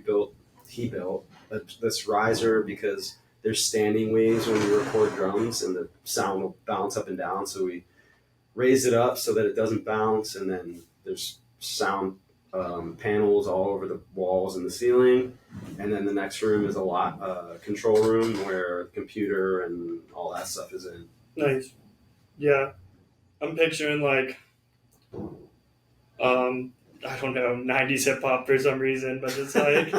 built this riser because there's standing waves when we record drums and the sound will bounce up and down. So we raise it up so that it doesn't bounce. And then there's sound panels all over the walls and the ceiling. And then the next room is a control room where the computer and all that stuff is in. nice. Yeah. I'm picturing like, I don't know, 90s hip hop for some reason, but it's like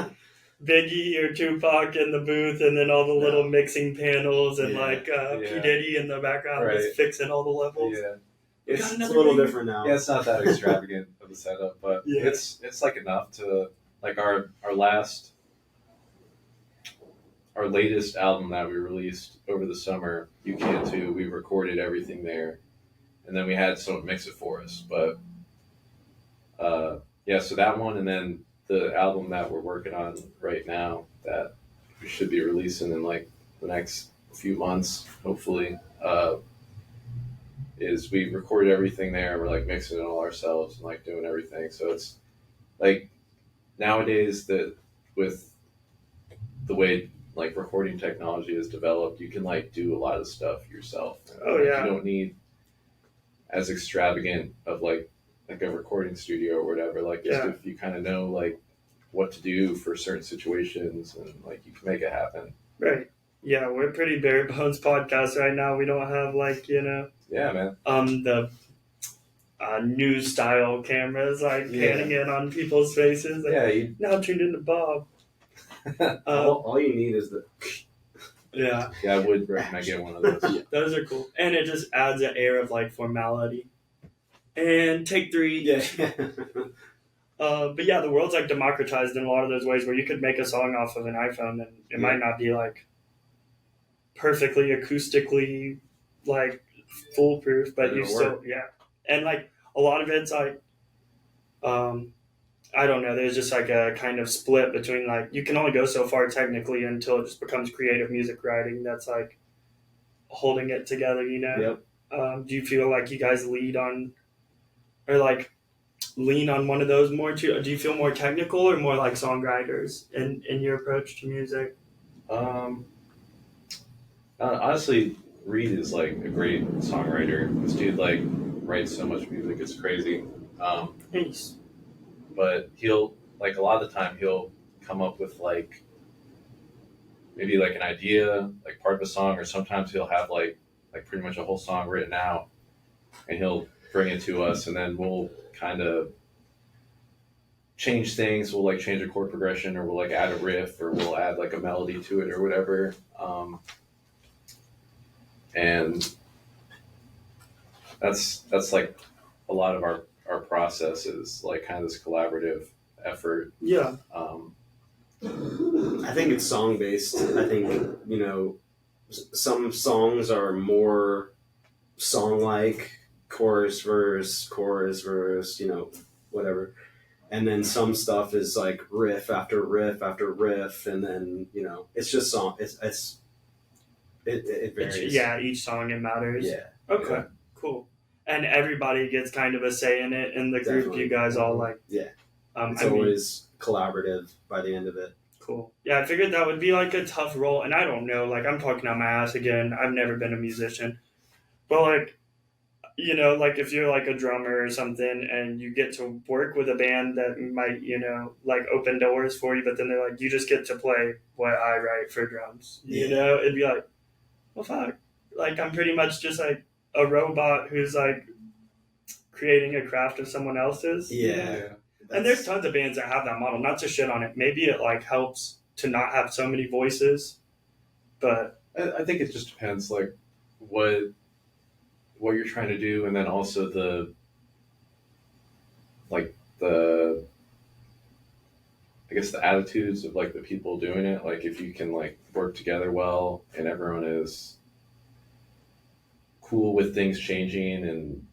Biggie or Tupac in the booth, and then all the little mixing panels, and P. Diddy in the background is fixing all the levels. Yeah. It's a little different now. Yeah, it's not that extravagant of a setup, but Yeah. it's like enough to like our latest album that we released over the summer, You Can Too. We recorded everything there, and then we had someone mix it for us. But so that one, and then the album that we're working on right now that we should be releasing in like the next few months, hopefully. Is we recorded everything there. We're like mixing it all ourselves and like doing everything. So it's like nowadays that with the way like recording technology is developed, you can like do a lot of stuff yourself. Oh, Like, yeah. you don't need as extravagant of like a recording studio or whatever. Like just Yeah. if you kind of know like what to do for certain situations and like you can make it happen. Right. Yeah, we're pretty bare bones podcast right now. We don't have like, Yeah, man. the new style cameras like panning in on people's faces. Like, Yeah, you, now tuned into Bob. All you need is the. Yeah, I would recommend I get one of those. those are cool. And it just adds an air of like formality. And take 3. Yeah. But yeah, the world's like democratized in a lot of those ways where you could make a song off of an iPhone and it might not be like perfectly acoustically like foolproof, but But you it'll still work. and like a lot of it's like I don't know, there's just like a kind of split between like you can only go so far technically until it just becomes creative music writing that's like holding it together, Yep. Do you feel like you guys lean on one of those more too? Do you feel more technical or more like songwriters in your approach to music? Honestly, Reed is like a great songwriter. This dude like writes so much music, it's crazy. Nice. But he'll like a lot of the time he'll come up with like maybe like an idea, like part of a song, or sometimes he'll have like pretty much a whole song written out, and he'll bring it to us, and then we'll kind of change things. We'll like change a chord progression, or we'll like add a riff, or we'll add like a melody to it, or whatever. And that's like a lot of our process is like kind of this collaborative effort. Yeah. I think it's song based. I think, some songs are more song like, chorus, verse, whatever. And then some stuff is like riff after riff after riff, and then, it's just song. It varies. Yeah, each song it matters. Yeah. Okay, Yeah. cool. And everybody gets kind of a say in it in the group. Definitely. You guys all like. Yeah. It's I mean, always collaborative by the end of it. cool. Yeah, I figured that would be like a tough role, and I don't know. Like I'm talking out my ass again. I've never been a musician, but like, like if you're like a drummer or something, and you get to work with a band that might, like open doors for you, but then they're like, you just get to play what I write for drums. It'd be like, well, fuck. Like I'm pretty much just like a robot who's like creating a craft of someone else's. Yeah. And there's tons of bands that have that model. Not to shit on it. Maybe it like helps to not have so many voices, but I think it just depends like what you're trying to do, and then also the I guess the attitudes of like the people doing it. Like if you can like work together well and everyone is cool with things changing and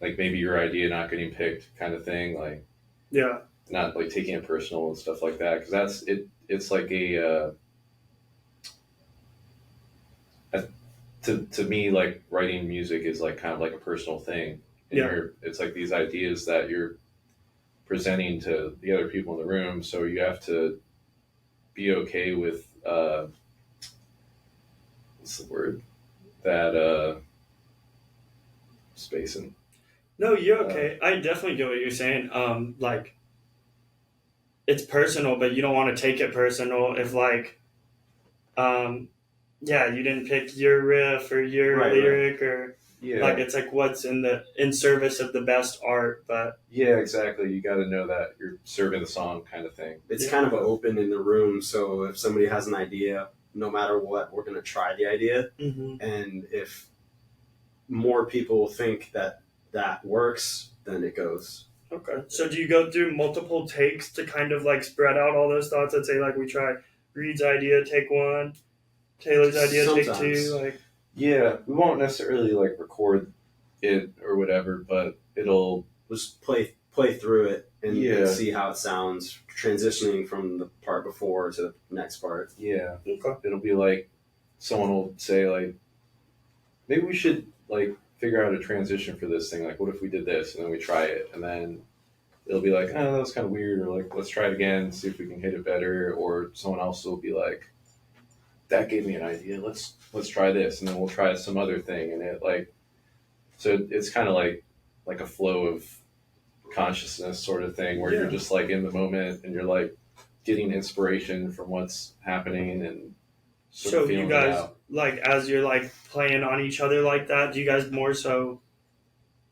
like maybe your idea not getting picked kind of thing, like yeah, not like taking it personal and stuff like that, because that's it. It's like to me, like writing music is like kind of like a personal thing. And it's like these ideas that you're presenting to the other people in the room, so you have to be okay with what's the word, that spacing. No, you're okay. I definitely get what you're saying. Like, it's personal, but you don't want to take it personal if, like, you didn't pick your riff or your lyric or like it's like what's in service of the best art. But yeah, exactly. You got to know that you're serving the song, kind of thing. It's kind of open in the room, so if somebody has an idea, no matter what, we're gonna try the idea, and if more people think that works, then it goes. Okay. So do you go through multiple takes to kind of like spread out all those thoughts? Let's say like we try Reed's idea, take one, Taylor's idea, Sometimes. take two. Like, yeah, we won't necessarily like record it or whatever, but it'll just play through it and see how it sounds, transitioning from the part before to the next part. Yeah. Okay. It'll be like someone will say like, maybe we should like figure out a transition for this thing. Like, what if we did this? And then we try it. And then it'll be like, oh, that was kind of weird. Or like, let's try it again, see if we can hit it better. Or someone else will be like, that gave me an idea. Let's try this. And then we'll try some other thing. And it like, so it's kind of like a flow of consciousness sort of thing where you're just like in the moment and you're like getting inspiration from what's happening and so you guys like as you're like playing on each other like that, do you guys more so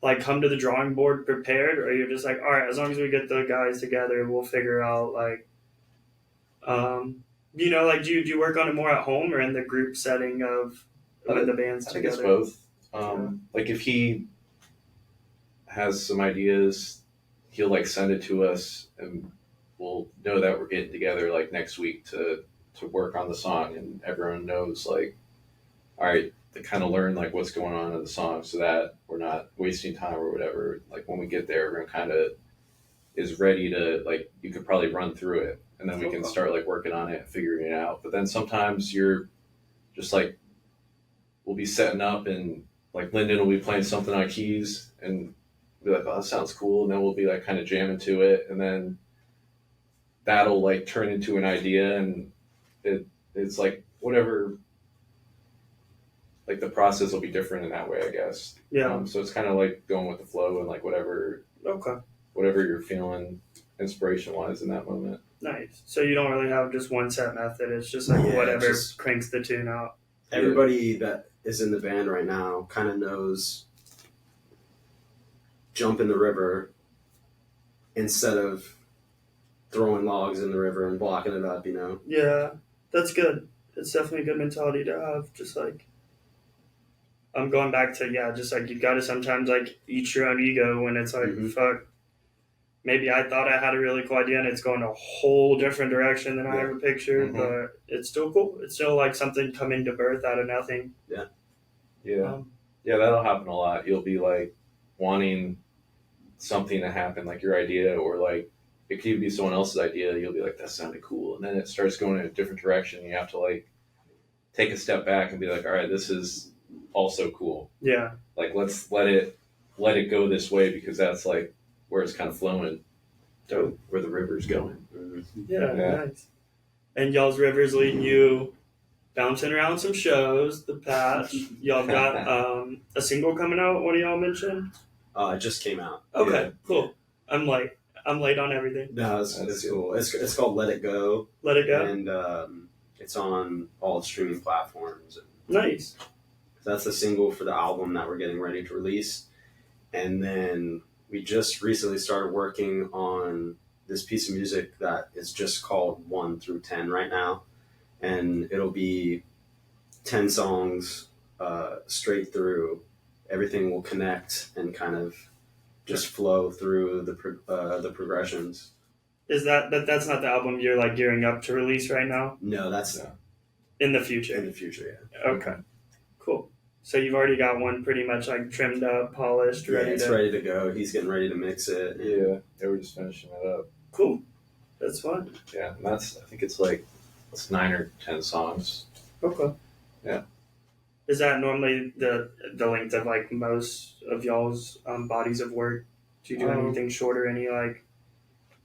like come to the drawing board prepared, or you're just like, all right, as long as we get the guys together, we'll figure out like like do you work on it more at home or in the group setting of when the band's together? I think it's both. Like if he has some ideas, he'll like send it to us and we'll know that we're getting together like next week to work on the song, and everyone knows like, all right, to kind of learn like what's going on in the song so that we're not wasting time or whatever. Like when we get there, everyone kind of is ready to like, you could probably run through it and then we can start like working on it and figuring it out. But then sometimes you're just like, we'll be setting up and like Lyndon will be playing something on keys and be like, oh, that sounds cool. And then we'll be like kind of jamming to it. And then that'll like turn into an idea, and it's like whatever, like the process will be different in that way, I guess. Yeah. So it's kind of like going with the flow and like whatever you're feeling inspiration wise in that moment. Nice. So you don't really have just one set method. It's just like whatever cranks the tune out. Everybody that is in the band right now kind of knows jump in the river instead of throwing logs in the river and blocking it up, Yeah, that's good. It's definitely a good mentality to have. Just like, I'm going back to, just like you got to sometimes like eat your own ego when it's like, fuck, maybe I thought I had a really cool idea and it's going a whole different direction than I ever pictured, but it's still cool. It's still like something coming to birth out of nothing. Yeah, that'll happen a lot. You'll be like wanting something to happen, like your idea, or like it could even be someone else's idea. You'll be like, that sounded cool. And then it starts going in a different direction. You have to like take a step back and be like, all right, this is also cool. Yeah. Like, let's let it go this way because that's like where it's kind of flowing, to where the river's going. Yeah, nice. And y'all's river's leading you bouncing around some shows, the patch. Y'all got a single coming out. What do y'all mention? It just came out. Okay, cool. I'm late on everything. No, it's cool. It's called Let It Go. Let It Go. And it's on all streaming platforms. Nice. That's the single for the album that we're getting ready to release. And then we just recently started working on this piece of music that is just called 1 through 10 right now. And it'll be 10 songs straight through. Everything will connect and kind of just flow through the progressions. But that's not the album you're like gearing up to release right now? No, that's in the future. In the future, yeah. Okay. Cool. So you've already got one pretty much like trimmed up, polished, ready to go. He's getting ready to mix it. Yeah, we're just finishing it up. Cool. That's fun. Yeah, and I think it's 9 or 10 songs. Okay. Yeah. Is that normally the length of like most of y'all's bodies of work? Do you do anything shorter? Any like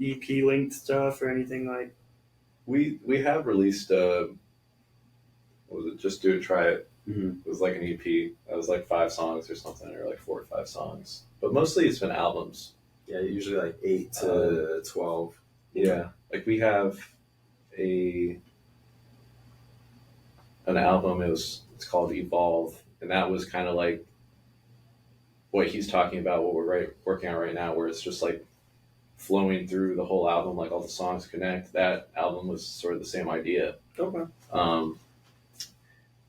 EP length stuff or anything like? We have released what was it? Just Do It, Try It. Mm-hmm. It was like an EP. That was like 5 songs or something, or like 4 or 5 songs. But mostly it's been albums. Yeah, usually like 8 to 12. Yeah, like we have an album. It's called Evolve, and that was kind of like what he's talking about. What we're working on right now, where it's just like flowing through the whole album, like all the songs connect. That album was sort of the same idea. Okay.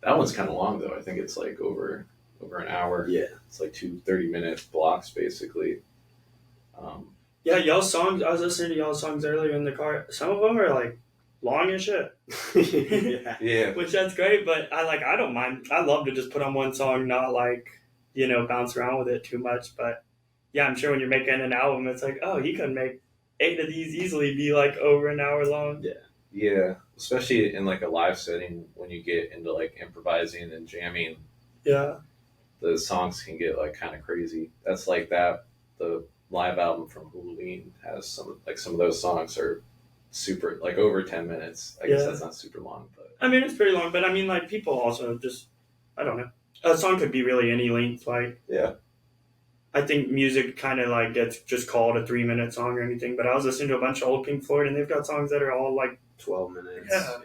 That one's kind of long though. I think it's like over an hour. Yeah, It's like 2 30-minute blocks basically. Yeah, y'all's songs. I was listening to y'all's songs earlier in the car. Some of them are like long as shit, yeah. Yeah. which that's great. But I don't mind. I love to just put on one song, not like bounce around with it too much. But yeah, I'm sure when you're making an album, it's like, oh, you can make 8 of these easily be like over an hour long. Yeah, especially in like a live setting when you get into like improvising and jamming, Yeah. the songs can get like kind of crazy. That's like that. The live album from Halloween has some of those songs are super like over 10 minutes. I guess Yeah. that's not super long, but I mean, it's pretty long, but I mean, like people also just, I don't know. A song could be really any length. Like, yeah, I think music kind of like gets just called a 3-minute song or anything. But I was listening to a bunch of old Pink Floyd, and they've got songs that are all like 12 minutes. Yeah.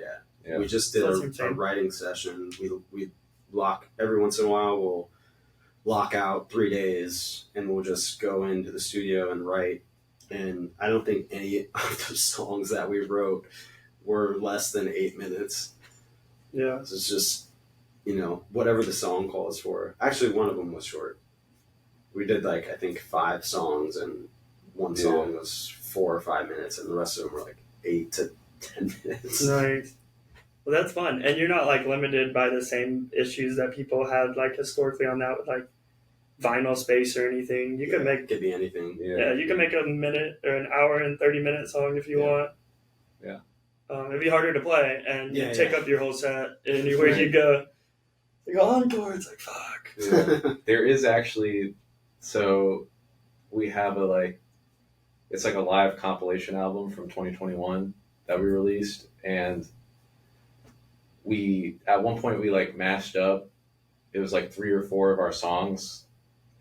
Yeah. We just did That's a insane. writing session. We lock every once in a while. We'll lock out 3 days, and we'll just go into the studio and write. And I don't think any of the songs that we wrote were less than 8 minutes. yeah. It's just whatever the song calls for. Actually, one of them was short. We did like I think 5 songs, and one song was 4 or 5 minutes, and the rest of them were like 8 to 10 minutes. Nice. Well, that's fun, and you're not like limited by the same issues that people had like historically on that with like vinyl space or anything. You can make It could be anything. yeah, you can make a minute or an hour and 30-minute song if you want. Yeah. It'd be harder to play, and you Yeah, take yeah. up your whole set anywhere you go. Like encore, it's like fuck. Yeah. There is actually, so we have it's like a live compilation album from 2021 that we released, and we at one point we like mashed up. It was like 3 or 4 of our songs,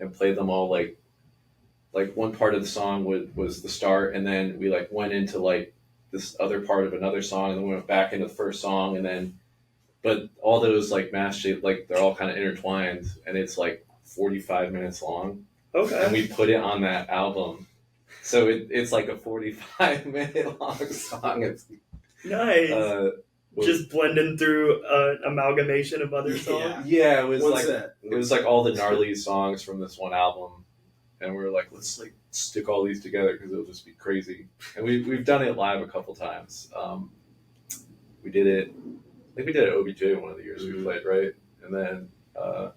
and played them all like one part of the song was the start, and then we like went into like this other part of another song, and then we went back into the first song, and then but all those like mashed like they're all kind of intertwined, and it's like 45 minutes long, and Okay. we put it on that album, so it's like a 45-minute long song. It's Nice. was- Just blending through an amalgamation of other songs. yeah, it was One like set. it was like all the gnarly songs from this one album, and we were like, let's like stick all these together because it'll just be crazy. And we've done it live a couple times. We did it. I think we did it at OBJ one of the years we played, right? And then a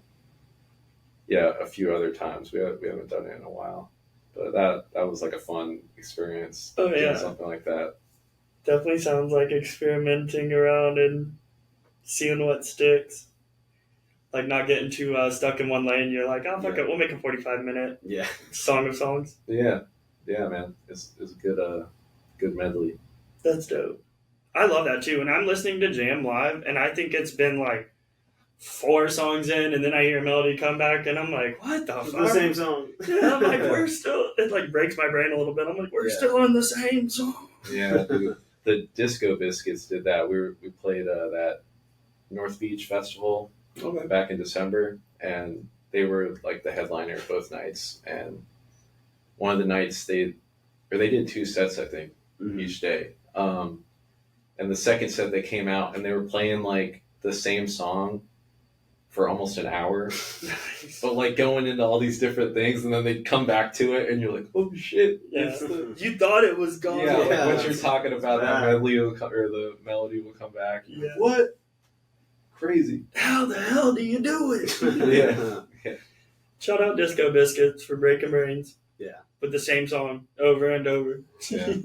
few other times. We haven't done it in a while, but that was like a fun experience. Oh, doing yeah. something like that. Definitely sounds like experimenting around and seeing what sticks. Like not getting too stuck in one lane. You're like, oh fuck it, we'll make a 45-minute Yeah. song of songs. Yeah, man. It's a good medley. That's dope. I love that too. And I'm listening to Jam live, and I think it's been like 4 songs in, and then I hear a melody come back, and I'm like, what the It's fuck? the same song. Yeah, I'm like, we're still. It like breaks my brain a little bit. I'm like, we're Yeah. still on the same song. Yeah, the Disco Biscuits did that. We played that North Beach Festival Okay. back in December, and they were like the headliner both nights. And one of the nights they did 2 sets, I think, each day. And the second set they came out and they were playing like the same song for almost an hour, but like going into all these different things, and then they'd come back to it, and you're like, oh shit, Yeah. it's the You thought it was gone. yeah, Yeah. like what you're talking about, that Yeah. medley will or the melody will come back. You're like, Yeah. what? Crazy. How the hell do you do it? Yeah. Shout out Disco Biscuits for breaking brains. Yeah. With the same song over and over. Yeah.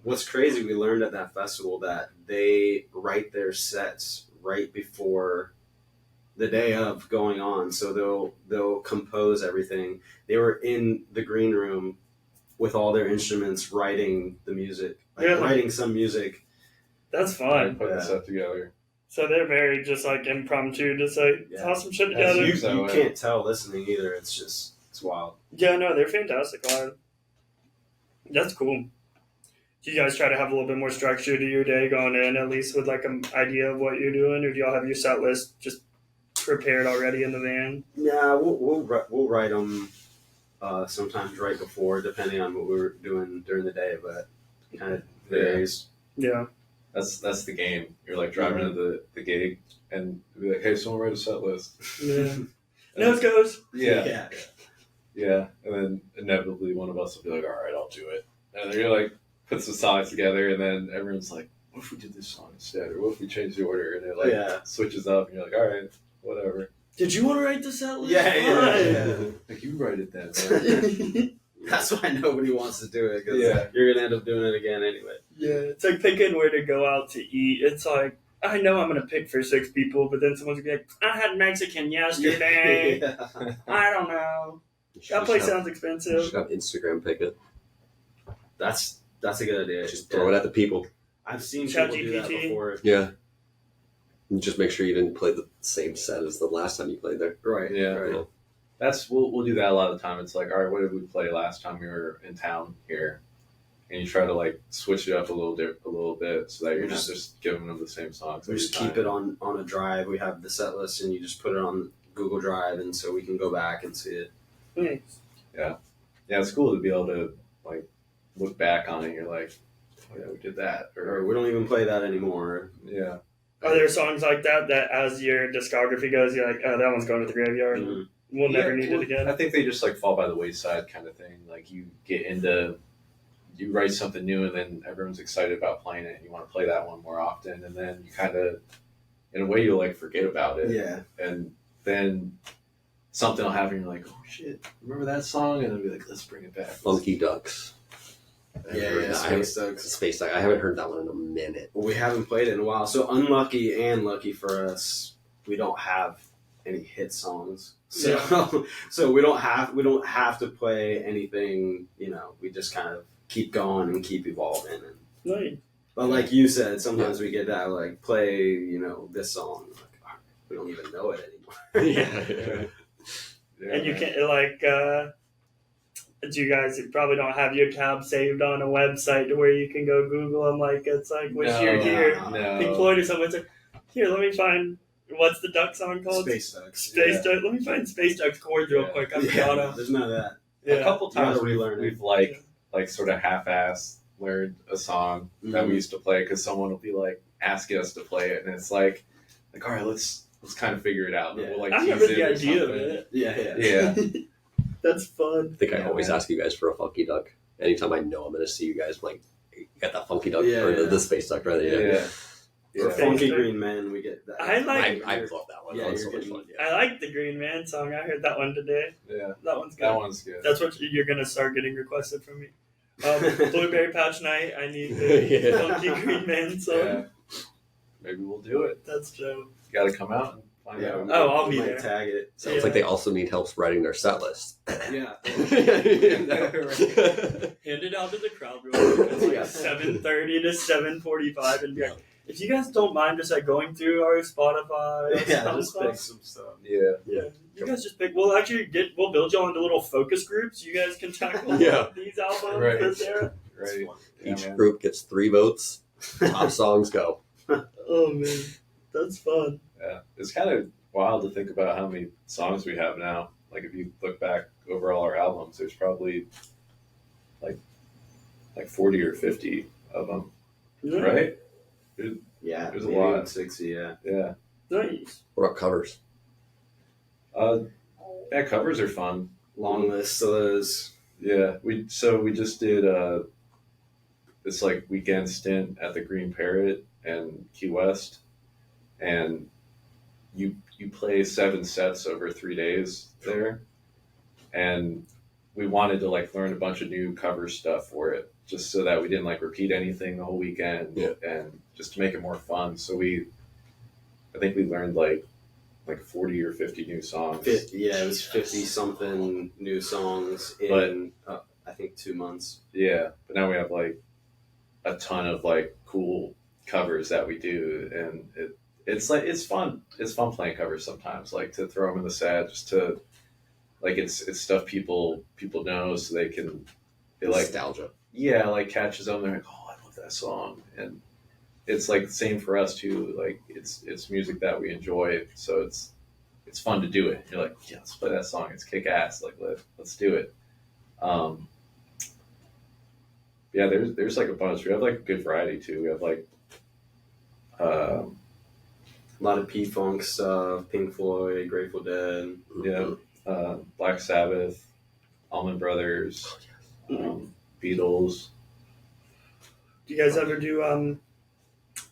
what's crazy, we learned at that festival that they write their sets right before the day of going on, so they'll compose everything. They were in the green room with all their instruments, writing the music, writing some music. That's And fun. putting stuff together. So they're very just like impromptu, just like toss some shit together. You can't tell listening either. It's wild. Yeah, no, they're fantastic live. That's cool. Do you guys try to have a little bit more structure to your day going in, at least with like an idea of what you're doing, or do y'all have your set list just prepared already in the van? Yeah, we'll write them sometimes right before, depending on what we're doing during the day, but it kind of varies. Yeah. That's the game. You're like driving to the gig and be like, hey, someone write a set list. Yeah. Nose goes. Yeah. And then inevitably one of us will be like, all right, I'll do it. And then you're like, put some songs together, and then everyone's like, what if we did this song instead? Or what if we changed the order? And it like switches up, and you're like, all right, whatever. Did you want to write the set list? Yeah. Like, you write it then, man. That's why nobody wants to do it, because you're going to end up doing it again anyway. Yeah, it's like picking where to go out to eat. It's like, I know I'm going to pick for 6 people, but then someone's going to be like, I had Mexican yesterday. I don't know. That place sounds expensive. You should have Instagram pick it. That's a good idea. Just throw it at the people. I've seen Chat people do that GPT. before. Yeah. And just make sure you didn't play the same set as the last time you played there. Right. Yeah. Right. We'll do that a lot of the time. It's like, all right, what did we play last time we were in town here? And you try to like switch it up a little bit so that you're just giving them the same songs. We just keep it on a drive. We have the set list, and you just put it on Google Drive, and so we can go back and see it. Nice. Yeah, it's cool to be able to like look back on it. You're like, oh yeah, we did that, Or we don't even play that anymore. Yeah. Are there songs like that as your discography goes, you're like, oh, that one's going to the graveyard. Mm-hmm. We'll never need it again. I think they just like fall by the wayside kind of thing. Like you write something new, and then everyone's excited about playing it, and you want to play that one more often, and then you kind of, in a way, you'll like forget about it. Yeah. And then something will happen, and you're like, oh shit, remember that song? And it'll be like, let's bring it back. Funky Ducks. Space Ducks. Space Duck. I haven't heard that one in a minute. Well, we haven't played it in a while. So unlucky and lucky for us, we don't have any hit songs. So so we don't have to play anything. We just kind of keep going and keep evolving. Nice. But like you said, sometimes we get that like play this song. Like, oh, we don't even know it anymore. And you can't you guys probably don't have your tab saved on a website to where you can go Google them. Like it's like, wish you're here, Pink Floyd or something. It's like, here, let me find. What's the duck song called? Space Ducks. Space Duck. Let me find Space Ducks chords real quick. I forgot them. There's none of that. Yeah. A couple times relearn it. we've like sort of half-assed learned a song that we used to play because someone will be like asking us to play it, and it's like all right, let's kind of figure it out. Yeah. We'll, like, I tease remember it the or idea of something. it. Yeah. That's fun. I think I always ask you guys for a Funky Duck. Anytime I know I'm going to see you guys, I'm like, you got that Funky Duck or the Space Duck, right? For Funky Green Men, we get that. I like. I love that one. Yeah, That one's so you're much fun. I like the Green Man song. I heard that one today. Yeah. That one's good. That one's good. That's what you're gonna start getting requested from me. Blueberry Patch Night. I need the Funky Green Man song. Yeah. Maybe we'll do it. That's dope. You got to come out and find out. I'll be might there. Tag it. Sounds like they also need help writing their set list. Yeah. Hand it out to the crowd real quick. It's like 7:30 to 7:45, and be like, if you guys don't mind just like going through our Spotify, Just pick some stuff. Yeah, you guys just pick. We'll actually we'll build y'all into little focus groups. You guys can tackle these albums this era. Right. Each group gets 3 votes. Top songs go. Oh man, that's fun. Yeah, it's kind of wild to think about how many songs we have now. Like if you look back over all our albums, there's probably like 40 or 50 of them, right? There's a lot. 60, yeah. Nice. What about covers? Covers are fun. Long list of those. Yeah, we just did this like weekend stint at the Green Parrot and Key West, and you play 7 sets over 3 days there, and we wanted to like learn a bunch of new cover stuff for it, just so that we didn't like repeat anything the whole weekend, Yeah. and just to make it more fun. So I think we learned like 40 or 50 new songs. Yeah, it was 50 something new songs in I think 2 months. Yeah, but now we have like a ton of like cool covers that we do, and it's like it's fun. It's fun playing covers sometimes, like to throw them in the set, just to like it's stuff people know, so they like Nostalgia. yeah, like catches them. They're like, oh, I love that song, and it's like the same for us too. Like it's music that we enjoy, so it's fun to do it. You're like, yeah, let's play that song. It's kick ass. Like let's do it. Yeah, there's like a bunch. We have like a good variety too. We have like A lot of P-Funk stuff, Pink Floyd, Grateful Dead. Black Sabbath, Allman Brothers, Beatles. Do you guys ever do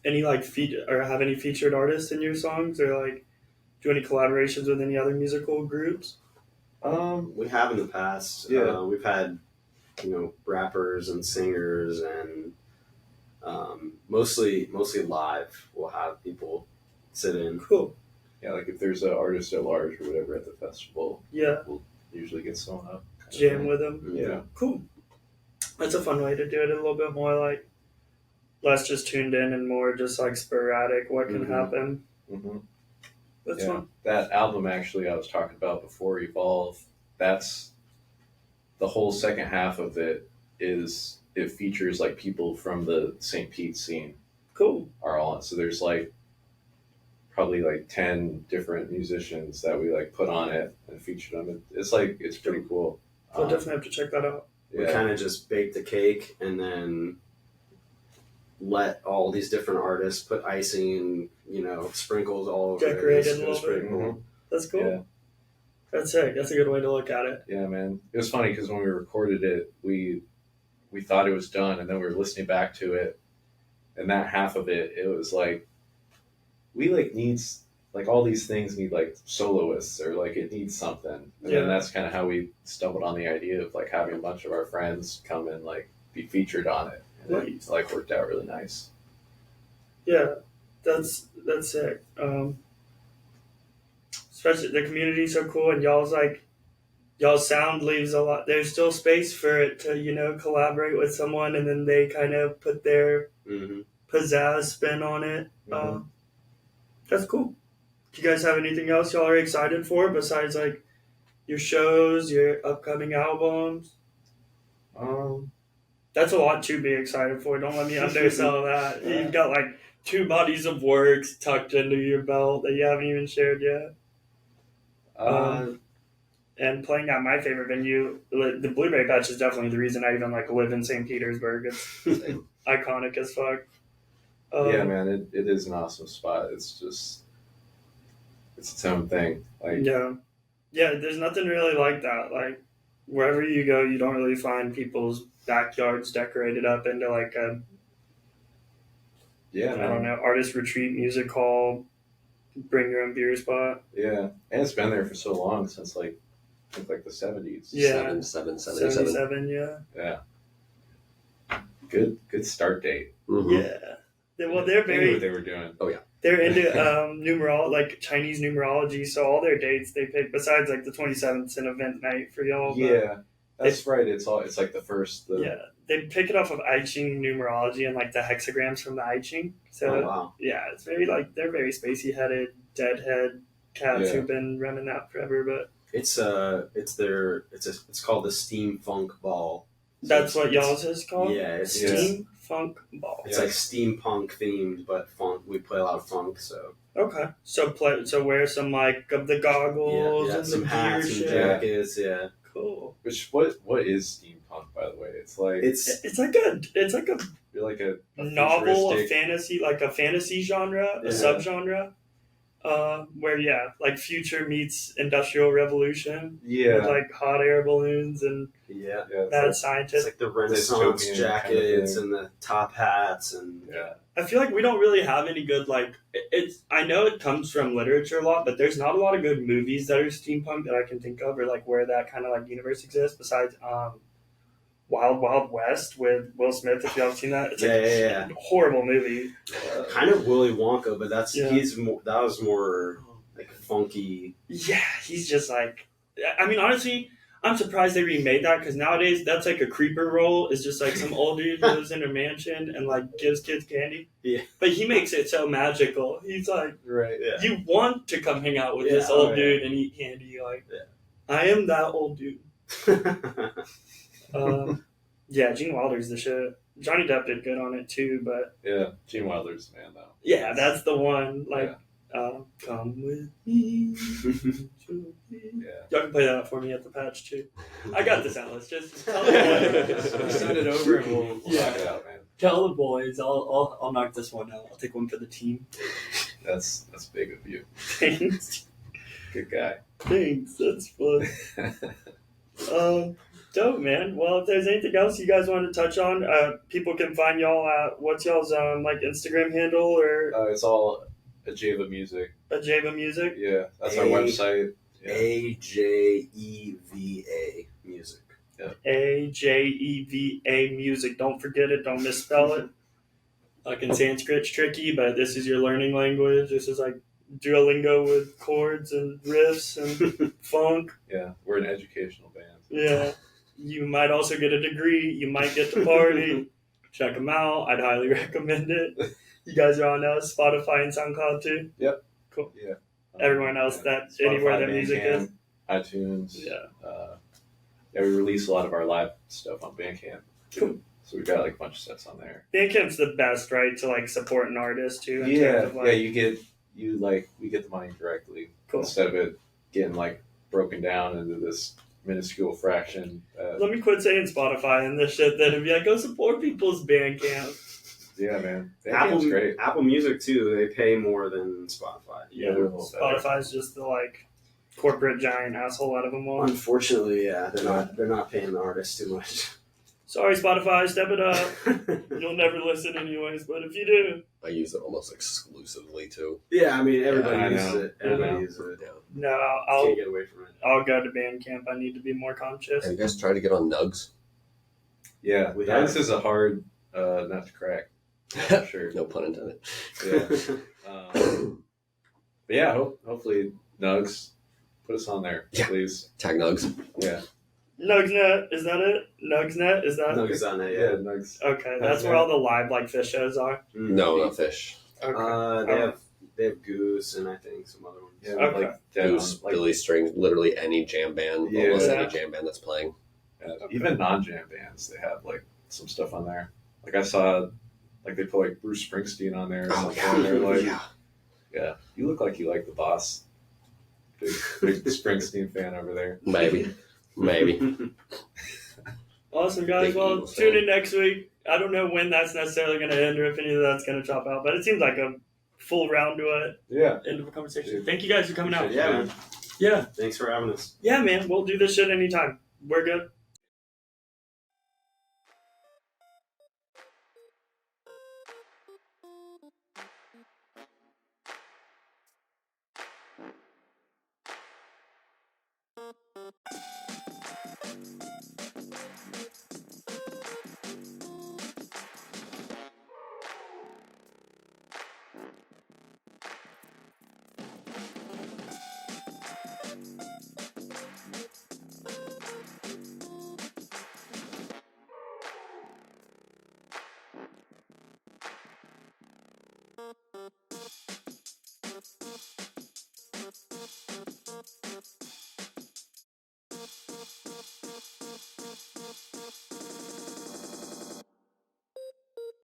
any like or have any featured artists in your songs, or like do any collaborations with any other musical groups? We have in the past. Yeah. We've had, rappers and singers, and mostly live. We'll have people sit in. Cool. Yeah, like if there's an artist at large or whatever at the festival, Yeah. we'll usually get someone up. Jam with them. Yeah. Cool. That's a fun way to do it. A little bit more like less just tuned in and more just like sporadic. What can Mhm. happen? Mm-hmm. That's Yeah. fun. That album actually I was talking about before, Evolve, that's the whole second half of it features like people from the St. Pete scene Cool. are all on. So there's like probably like 10 different musicians that we like put on it and featured them. It's pretty cool. I'll definitely have to check that out. We Yeah. kind of just baked the cake and then let all these different artists put icing, sprinkles all over Decorate it. it a little was pretty bit. cool. That's cool. Yeah. That's it. That's a good way to look at it. Yeah, man. It was funny because when we recorded it, we thought it was done, and then we were listening back to it, and that half of it, it was like we like needs like all these things need like soloists, or like it needs something, and Yeah. then that's kind of how we stumbled on the idea of like having a bunch of our friends come and like be featured on it, and Nice. it like worked out really nice. Yeah, that's sick. Especially the community's so cool, and y'all's sound leaves a lot. There's still space for it to collaborate with someone, and then they kind of put their Mm-hmm. pizzazz spin on it. Mhm. That's cool. Do you guys have anything else y'all are excited for besides like your shows, your upcoming albums? That's a lot to be excited for. Don't let me undersell that. You've got like 2 bodies of work tucked into your belt that you haven't even shared yet. And playing at my favorite venue, the Blueberry Patch is definitely the reason I even like live in St. Petersburg. It's iconic as fuck. Yeah, man, it is an awesome spot. It's its own thing. Like, Yeah. There's nothing really like that. Like wherever you go, you don't really find people's backyards decorated up into like a yeah, I man. don't know, artist retreat, music hall, bring your own beer spot. Yeah, and it's been there for so long, since like I think like the 70s. Yeah. 77. 77, yeah. Yeah. Good start date. Mhm. Yeah. Well, they're They knew very what they were doing. they're into like Chinese numerology, so all their dates they pick besides like the 27th's an event night for y'all. but Yeah, that's right. It's like the first. they pick it off of I Ching numerology and like the hexagrams from the I Ching. So Oh, wow. yeah, it's very like they're very spacey headed, deadhead cats Yeah. who've been running that forever. But It's called the Steam Phunk Ball. So that's what it's- y'all's is called. Yeah, it's Steam Phunk Ball. It's Yeah. like steampunk themed, but funk. We play a lot of funk, so Okay, so wear some like of the goggles yeah, and some the hats gear and shit. jackets. Yeah, Cool. Which what is steampunk, by the way? It's like It's like a you're like a novel, a futuristic- fantasy, like a fantasy genre, a Yeah. subgenre, where like future meets industrial revolution with Yeah, like hot air balloons and yeah. yeah. It's mad like, It's scientists. like the Renaissance dystopian jackets kind of and the top hats and yeah. I feel like we don't really have any good like it's. I know it comes from literature a lot, but there's not a lot of good movies that are steampunk that I can think of, or like where that kind of like universe exists. Besides, Wild Wild West with Will Smith. If you haven't seen that, it's Yeah. a horrible movie. Kind of Willy Wonka, but that was more like funky. Yeah, he's just like. I mean, honestly, I'm surprised they remade that because nowadays that's like a creeper role. It's just like some old dude who lives in a mansion and like gives kids candy. Yeah. But he makes it so magical. He's like, Right. Yeah. you want to come hang out with Yeah, this old dude and eat candy. Like, I am that old dude. Yeah, Gene Wilder's the shit. Johnny Depp did good on it too, but Yeah, Gene Wilder's the man though. yeah, that's the one. Like, come with me. Yeah. Y'all can play that for me at the patch too. I got this, Alice. Just Send it over and we'll knock it out, man. tell the boys. I'll knock this one out. I'll take one for the team. That's big of you. Thanks. Good guy. Thanks. That's fun. Dope, man. Well, if there's anything else you guys want to touch on, people can find y'all at what's y'all's like Instagram handle or It's all Ajeva Music. Ajeva Music. Yeah, that's our website. Yeah. Ajeva music. Ajeva Music. Don't forget it. Don't misspell it. Like in Sanskrit's tricky, but this is your learning language. This is like Duolingo with chords and riffs and funk. Yeah, we're an educational band. Yeah. You might also get a degree. You might get to party. Check them out. I'd highly recommend it. You guys are on Spotify and SoundCloud too? Yep. Cool. Yeah. Everyone else that Spotify, anywhere that music is. iTunes. Yeah. Yeah, we release a lot of our live stuff on Bandcamp. Cool. So we've got like a bunch of sets on there. Bandcamp's the best, right, to like support an artist too. In Yeah, terms of, like, we get the money directly Cool. instead of it getting like broken down into this minuscule fraction. Let me quit saying Spotify and this shit then and be like, go support people's Bandcamp. Yeah, man. Bandcamp's great. Apple Music too. They pay more than Spotify. Yeah, they're a little better. Spotify's just the like corporate giant asshole out of them all. Unfortunately, yeah, they're not paying the artists too much. Sorry, Spotify, step it up. You'll never listen anyways, but if you do, I use it almost exclusively too. Yeah, I mean everybody I uses know. it. Everybody uses it. no, Can't get away from it. I'll go to Bandcamp. I need to be more conscious. Have you guys tried to get on Nugs? Yeah, We Nugs have. is a hard nut to crack. For sure. No pun intended. Yeah. But yeah, hopefully Nugs put us on there, Yeah. please. Tag Nugs. Yeah. Nugsnet, is that it? Nugsnet, is that? Nuggets on that, Yeah, yeah. Nugs. Okay, that's where all the live like fish shows are. No, not fish. Okay. They have Goose and I think some other ones. Yeah, Okay. like dead Goose, on, like, Billy Strings, literally any jam band, Yeah. almost Yeah. any jam band that's playing. even non-jam bands, they have like some stuff on there. Like I saw, like they put like Bruce Springsteen on there. Or Oh, something. yeah. And they're like, Yeah. yeah, you look like you like the boss. Big Springsteen fan over there. Maybe. Maybe. Awesome, guys. Big Well, Eagles tune fan. in next week. I don't know when that's necessarily going to end or if any of that's going to chop out, but it seems like a full round to it. Yeah. End of a conversation. Dude. Thank you guys for coming out. Yeah, man. Yeah. Thanks for having us. Yeah, man. We'll do this shit anytime. We're good.